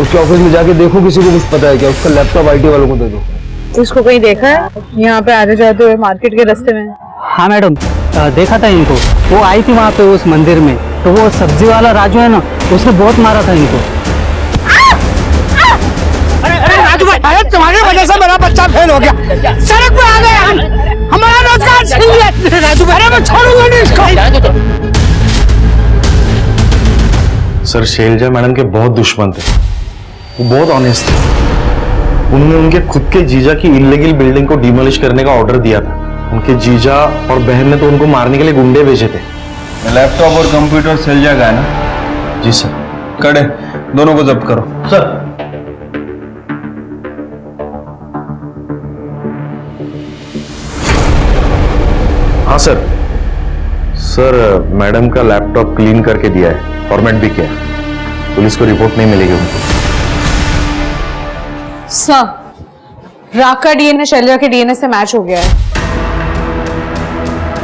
उसके ऑफिस में जाके देखो किसी को कुछ पता है क्या, उसका लैपटॉप आईटी वालों को दे दो। इसको कहीं देखा है यहाँ पे आते जाते हुए मार्केट के रास्ते में? हाँ मैडम, देखा था इनको। वो आई थी वहाँ पे उस मंदिर में, तो वो सब्जी वाला राजू है ना, उसने बहुत मारा था इनको। अरे राजू भाई, अरे तुम्हारी वजह से मेरा बच्चा फेल हो गया, सड़क पे आ गया, हमारा रोजगार छीन लिया राजू भाई। अरे मैं छोड़ूंगा नहीं इसको। सर शैलजा मैडम के बहुत दुश्मन थे, वो बहुत ऑनेस्ट थे। उन्होंने उनके खुद के जीजा की इल्लीगल बिल्डिंग को डिमोलिश करने का ऑर्डर दिया था। उनके जीजा और बहन ने तो उनको मारने के लिए गुंडे भेजे थे। लैपटॉप और कंप्यूटर शैलजा का है ना? जी सर। कड़े दोनों को जब्त करो। सर हाँ सर। सर मैडम का लैपटॉप क्लीन करके दिया है, फॉर्मेट भी किया है। पुलिस को रिपोर्ट नहीं मिलेगी उनको। सर, राग का डीएनए शैलजा के डीएनए से मैच हो गया है।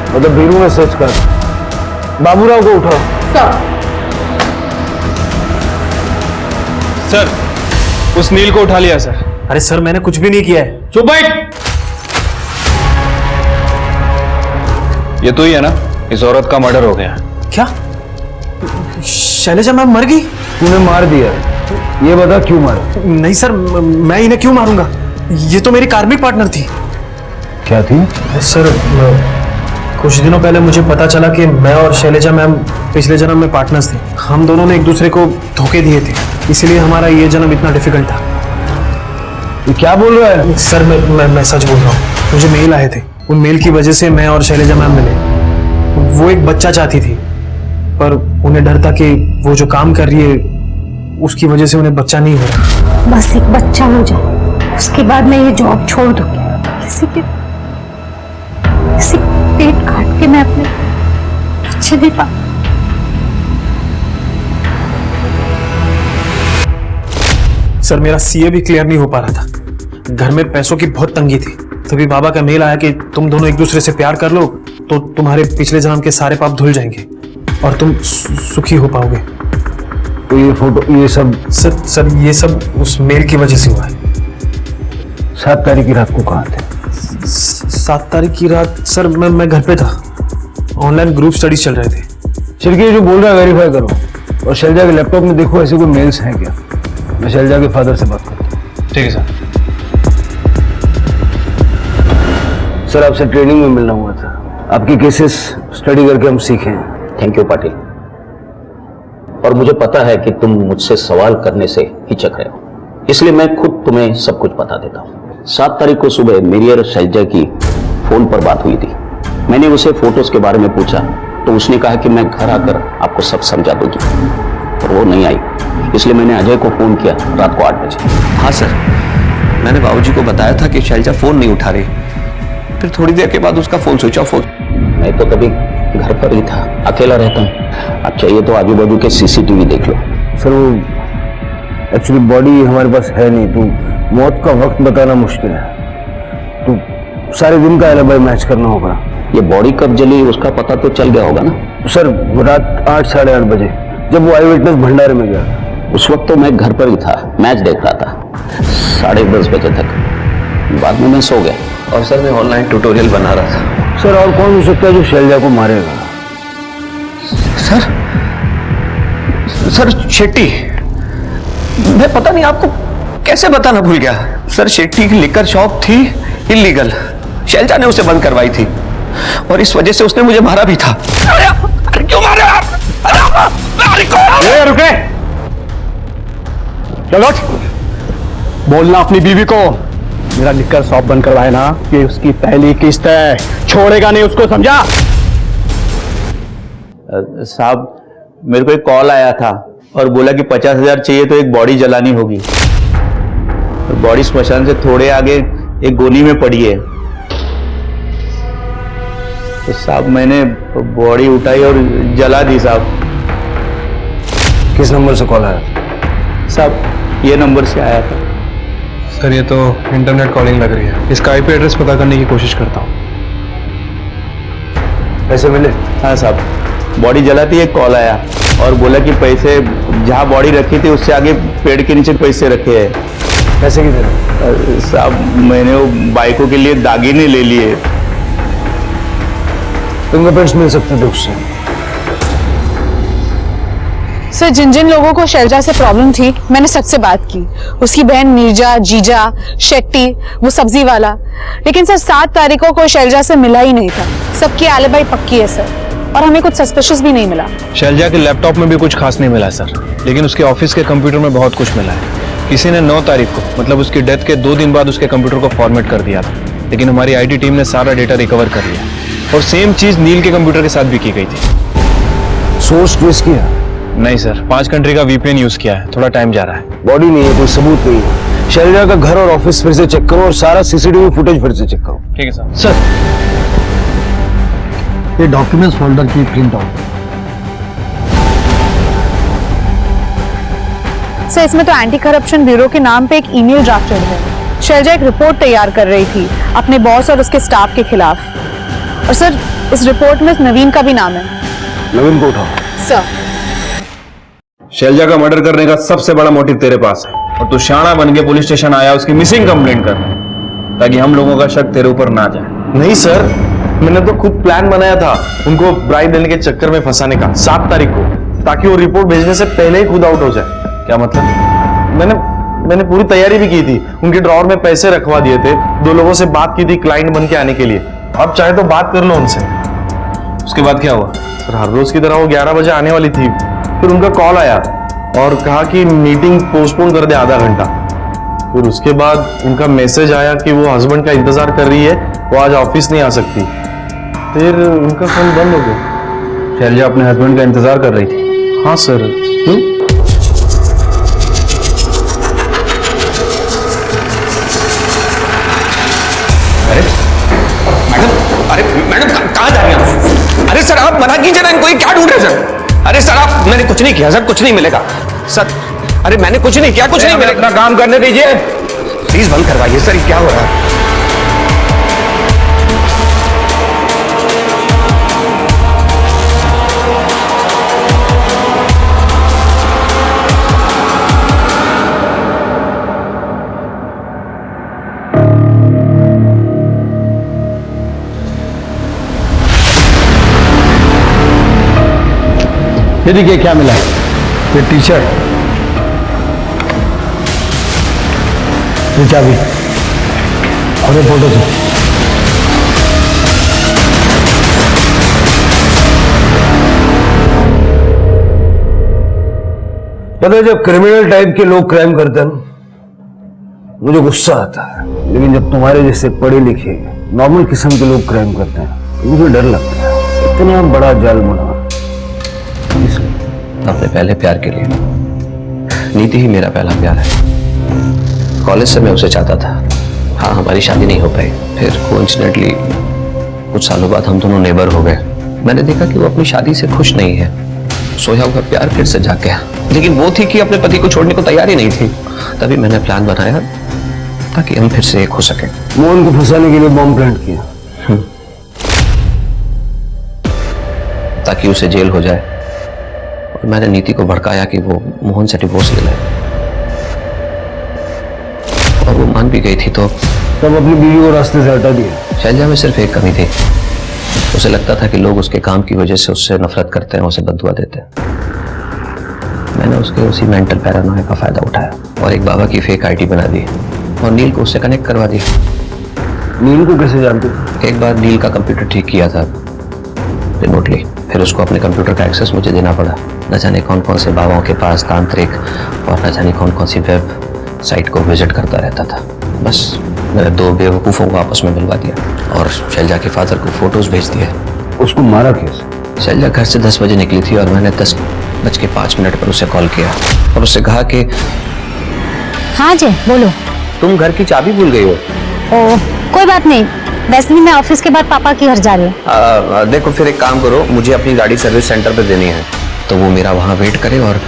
मतलब बीरू में सर्च कर, बाबूराव को उठाओ। सर उस नील को उठा लिया सर। अरे सर मैंने कुछ भी नहीं किया है। चुप बैठ। ये तो ही है ना, इस औरत का मर्डर हो गया। क्या? शैलजा मैम मर गई? तूने मार दिया, ये बता क्यों मारा? नहीं सर, मैं इन्हें क्यों मारूंगा? ये तो मेरी कार्मिक पार्टनर थी। क्या थी? सर कुछ दिनों पहले मुझे पता चला कि मैं और शैलजा मैम पिछले जन्म में पार्टनर्स थे। हम दोनों ने एक दूसरे को धोखे दिए थे, इसीलिए हमारा ये जन्म इतना डिफिकल्ट था। ये क्या बोल रहा है? सर मैं सच बोल रहा हूँ। मुझे मेल आए थे, उन मेल की वजह से मैं और शैलजा मैम मिले। वो एक बच्चा चाहती थी, पर उन्हें डर था कि वो जो काम कर रही है उसकी वजह से उन्हें बच्चा नहीं हो रहा। बस एक बच्चा हो जाए, उसके बाद मैं ये जॉब छोड़ दूंगी। किसी का पेट काट के मैं अपने बच्चे नहीं पा। सर मेरा सीए भी क्लियर नहीं हो पा रहा था, घर में पैसों की बहुत तंगी थी। तभी बाबा का मेल आया कि तुम दोनों एक दूसरे से प्यार कर लो तो तुम्हारे पिछले जन्म के सारे पाप धुल जाएंगे और तुम सुखी हो पाओगे। तो ये फोटो, ये सब सर ये सब उस मेल की वजह से हुआ है। 7 तारीख की रात को कहाँ थे? 7 तारीख की रात सर मैं घर पे था, ऑनलाइन ग्रुप स्टडीज चल रहे थे। चिरकी जो बोल रहा है वेरीफाई करो और शैलजा के लैपटॉप में देखो ऐसे कोई मेल्स हैं क्या। मैं शैलजा के फादर से बात करता हूँ। ठीक है सर। सर आपसे ट्रेनिंग में मिलना हुआ था, आपकी केसेस स्टडी करके हम सीखे हैं। Thank you Patil. और मुझे पता है कि तुम मुझसे सवाल करने से हिचक रहे हो, इसलिए मैं खुद तुम्हें सब कुछ बता देता हूँ। 7 तारीख को सुबह मेरी और शैलजा की फोन पर बात हुई थी। मैंने उसे फोटोज के बारे में पूछा तो उसने कहा कि मैं घर आकर आपको सब समझा दूंगी, और वो नहीं आई, इसलिए मैंने अजय को फोन किया रात को 8 बजे। हाँ सर, मैंने बाबूजी को बताया था कि शैलजा फोन नहीं उठा रही, फिर थोड़ी देर के बाद उसका फोन स्विच ऑफ हो। मैं तो कभी घर पर ही था, अकेला रहता हूँ। अब चाहिए तो आजू बाजू के सीसीटीवी देख लो। सर वो एक्चुअली बॉडी हमारे पास है नहीं, तो मौत का वक्त बताना मुश्किल है, तो सारे दिन का एलिबी मैच करना होगा। ये बॉडी कब जली उसका पता तो चल गया होगा ना? सर रात 8 साढ़े 8 बजे जब वो आई विटनेस भंडारे में गया, उस वक्त तो मैं घर पर ही था, मैच देख रहा था 10:30 बजे तक। बाद में मैं सो गया। और सर मैं ऑनलाइन ट्यूटोरियल बना रहा था। सर और कौन हो सकता है जो शैलजा को मारेगा? सर शेट्टी, मैं पता नहीं आपको कैसे बताना भूल गया। सर शेट्टी की लिकर शॉप थी इलीगल, शैलजा ने उसे बंद करवाई थी और इस वजह से उसने मुझे मारा भी था। अरे क्यों मारे आप? रुके, चलो बोलना अपनी बीवी को, मेरा लिकर शॉप बंद करवाए ना, ये उसकी पहली किस्त है, छोड़ेगा नहीं उसको, समझा? साहब मेरे को एक कॉल आया था और बोला कि 50,000 चाहिए तो एक बॉडी जलानी होगी। बॉडी स्मशान से थोड़े आगे एक गोनी में पड़ी है। तो साहब मैंने बॉडी उठाई और जला दी साहब। किस नंबर से कॉल आया? साहब ये नंबर से आया था। सर ये तो इंटरनेट कॉलिंग लग रही है, इसका आईपी एड्रेस पता करने की कोशिश करता हूँ। पैसे मिले? हाँ साहब, बॉडी जलाती एक कॉल आया और बोला कि पैसे जहाँ बॉडी रखी थी उससे आगे पेड़ के नीचे पैसे रखे हैं। पैसे कितने? साहब मैंने वो बाइकों के लिए दागीने ले लिए। फिंगरप्रिंट्स मिल सकते थे उससे। सर जिन जिन लोगों को शैलजा से प्रॉब्लम थी मैंने सबसे बात की, उसकी बहन नीरजा, जीजा, शेट्टी, वो सब्जी वाला, लेकिन सर 7 तारीख को कोई शैलजा से मिला ही नहीं था। सबकी एलिबाई पक्की है सर, और हमें कुछ सस्पिशियस भी नहीं मिला। शैलजा के लैपटॉप में भी कुछ खास नहीं मिला सर, लेकिन उसके ऑफिस के कंप्यूटर में बहुत कुछ मिला है। किसी ने 9 तारीख को मतलब उसकी डेथ के 2 दिन बाद उसके कंप्यूटर को फॉर्मेट कर दिया था, लेकिन हमारी आईटी टीम ने सारा डेटा रिकवर कर लिया और सेम चीज नील के कंप्यूटर के साथ भी की गई थी। सोर्स ट्रेस किया? नहीं सर, 5 कंट्री का वीपीएन यूज किया है, थोड़ा टाइम जा रहा है। बॉडी नहीं है, कोई सबूत नहीं है। शैलजा का घर और ऑफिस फिर से चेक करो और सारा सीसीटीवी फुटेज फिर से चेक करो। ठीक है सर। सर ये डॉक्यूमेंट्स फोल्डर की प्रिंट आउट। सर इसमें तो एंटी करप्शन ब्यूरो के नाम पे एक ईमेल ड्राफ्टेड है। शैलजा एक रिपोर्ट तैयार कर रही थी अपने बॉस और उसके स्टाफ के खिलाफ, और सर इस रिपोर्ट में नवीन का भी नाम है। नवीन को उठाओ। सर शैलजा का मर्डर करने का सबसे बड़ा मोटिव तेरे पास है और तू शाना बन के पुलिस स्टेशन आया उसकी मिसिंग कंप्लेंट कर, ताकि हम लोगों का शक तेरे ऊपर ना जाए। नहीं सर, मैंने तो खुद प्लान बनाया था उनको ब्राइब देने के चक्कर में फंसाने का 7 तारीख को, ताकि वो रिपोर्ट भेजने से पहले ही खुद आउट हो जाए। क्या मतलब? मैंने पूरी तैयारी भी की थी, उनके ड्रॉवर में पैसे रखवा दिए थे, 2 लोगों से बात की थी क्लाइंट बन के आने के लिए। अब चाहे तो बात कर लो उनसे। उसके बाद क्या हुआ? सर हर रोज की तरह वो 11 बजे आने वाली थी, फिर उनका कॉल आया और कहा कि मीटिंग पोस्टपोन कर दे आधा घंटा। फिर उसके बाद उनका मैसेज आया कि वो हस्बैंड का इंतजार कर रही है, वो आज ऑफिस नहीं आ सकती। फिर उनका फोन बंद हो गया। शैलजा अपने हस्बैंड का इंतजार कर रही थी? हाँ सर। अरे मैडम कहाँ जा रही हैं आप? अरे सर आप मना कीजिए ना इनको, ये क्या ढूंढ रहे हैं सर? अरे सर आप, मैंने कुछ नहीं किया सर, कुछ नहीं मिलेगा सर। अरे मैंने कुछ नहीं किया, कुछ नहीं मिलेगा। अपना काम करने दीजिए। प्लीज बंद करवाइए सर, ये क्या हो रहा है? ये देखिए क्या मिला है, ये टी शर्ट, ये चाबी और ये फोटो से। पता है जब क्रिमिनल टाइप के लोग क्राइम करते हैं ना, मुझे गुस्सा आता है, लेकिन जब तुम्हारे जैसे पढ़े लिखे नॉर्मल किस्म के लोग क्राइम करते हैं तो मुझे डर लगता है। इतना बड़ा जाल बुना अपने पहले प्यार के लिए। नीति ही मेरा पहला प्यार है। कॉलेज से मैं उसे चाहता था। हाँ, हमारी शादी नहीं हो पाई। फिर कोइंसिडेंटली कुछ सालों बाद हम दोनों नेबर हो गए। मैंने देखा कि वो अपनी शादी से खुश नहीं है। सोया हुआ प्यार फिर से जाग गया, लेकिन वो थी कि अपने पति को छोड़ने को तैयार ही नहीं थी। तभी मैंने प्लान बनाया ताकि हम फिर से एक हो सके। मोहन को फंसाने के लिए बॉम्ब प्लांट किया ताकि उसे जेल हो जाए। और मैंने नीति को भड़काया कि वो मोहन से डिवोर्स ले ले, और वो मान भी गई थी। तो तब अपनी बीवी को रास्ते से हटा दिया। शैलजा में सिर्फ एक कमी थी, उसे लगता था कि लोग उसके काम की वजह से उससे नफरत करते हैं, उसे बददुआ देते हैं। मैंने उसके उसी मेंटल पैरानोया का फायदा उठाया और एक बाबा की फेक आईडी बना दी और नील को उससे कनेक्ट करवा दिया। नील को कैसे जानते? एक बार नील का कंप्यूटर ठीक किया था रिमोटली, फिर उसको अपने कंप्यूटर का एक्सेस मुझे देना पड़ा। न जाने कौन कौन से बाबाओं के पास तांत्रिक और न जाने कौन कौन सी वेब साइट को विजिट करता रहता था। बस मैंने दो बेवकूफ़ों को आपस में मिलवा दिया और शैलजा के फादर को फोटोज भेज दिए। उसको मारा कैसे? शैलजा घर से 10 बजे निकली थी और मैंने 10:05 पर उसे कॉल किया और उससे कहा कि हाँ जी बोलो। तुम घर की चाबी भूल गई हो। ओ कोई बात नहीं, वैसे भी मैं ऑफिस के बाद पापा के घर जा रही हूँ। देखो फिर एक काम करो, मुझे अपनी गाड़ी सर्विस सेंटर पे देनी है, तो वो मेरा वहाँ वेट करे और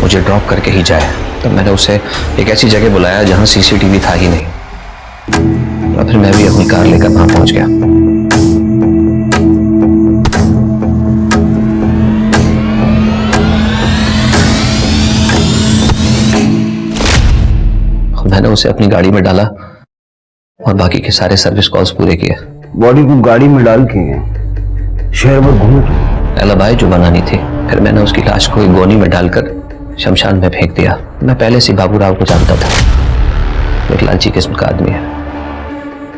मुझे ड्रॉप करके ही जाए। तो मैंने उसे एक ऐसी जगह बुलाया जहाँ सीसीटीवी था ही नहीं, और फिर मैं भी अपनी कार लेकर वहाँ पहुँच गया। मैंने उसे अपनी गाड़ी में डाला और बाकी के सारे सर्विस कॉल्स पूरे किए। बॉडी को गाड़ी में डाल के शहर में घूमे एलिबाई जो बनानी थी। फिर मैंने उसकी लाश को एक गोनी में डालकर शमशान में फेंक दिया। मैं पहले से बाबूराव को जानता था, एक लालची किस्म का आदमी है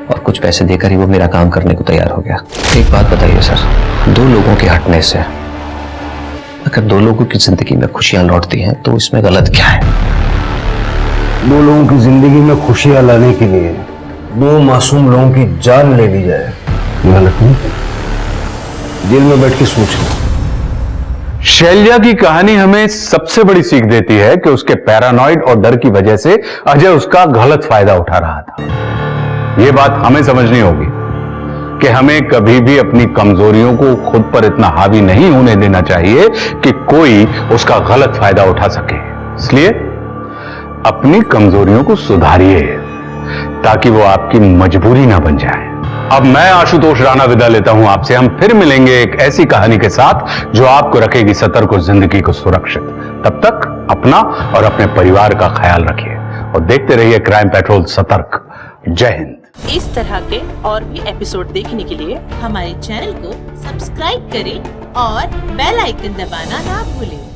और कुछ पैसे देकर ही वो मेरा काम करने को तैयार हो गया। एक बात बताइए सर, दो लोगों के हटने से अगर दो लोगों की जिंदगी में खुशियां लौटती हैं तो इसमें गलत क्या है? दो लोगों की जिंदगी में खुशियां लाने के लिए दो मासूम लोगों की जान ले ली जाए, गलत नहीं? जेल में बैठ के सोच लो। शैलजा की कहानी हमें सबसे बड़ी सीख देती है कि उसके पैरानॉइड और डर की वजह से अजय उसका गलत फायदा उठा रहा था। यह बात हमें समझनी होगी कि हमें कभी भी अपनी कमजोरियों को खुद पर इतना हावी नहीं होने देना चाहिए कि कोई उसका गलत फायदा उठा सके। इसलिए अपनी कमजोरियों को सुधारिए ताकि वो आपकी मजबूरी ना बन जाए। अब मैं आशुतोष राणा विदा लेता हूं आपसे। हम फिर मिलेंगे एक ऐसी कहानी के साथ जो आपको रखेगी सतर्क और जिंदगी को सुरक्षित। तब तक अपना और अपने परिवार का ख्याल रखिए और देखते रहिए क्राइम पेट्रोल सतर्क। जय हिंद। इस तरह के और भी एपिसोड देखने के लिए हमारे चैनल को सब्सक्राइब करें और बेल आइकन दबाना ना भूलें।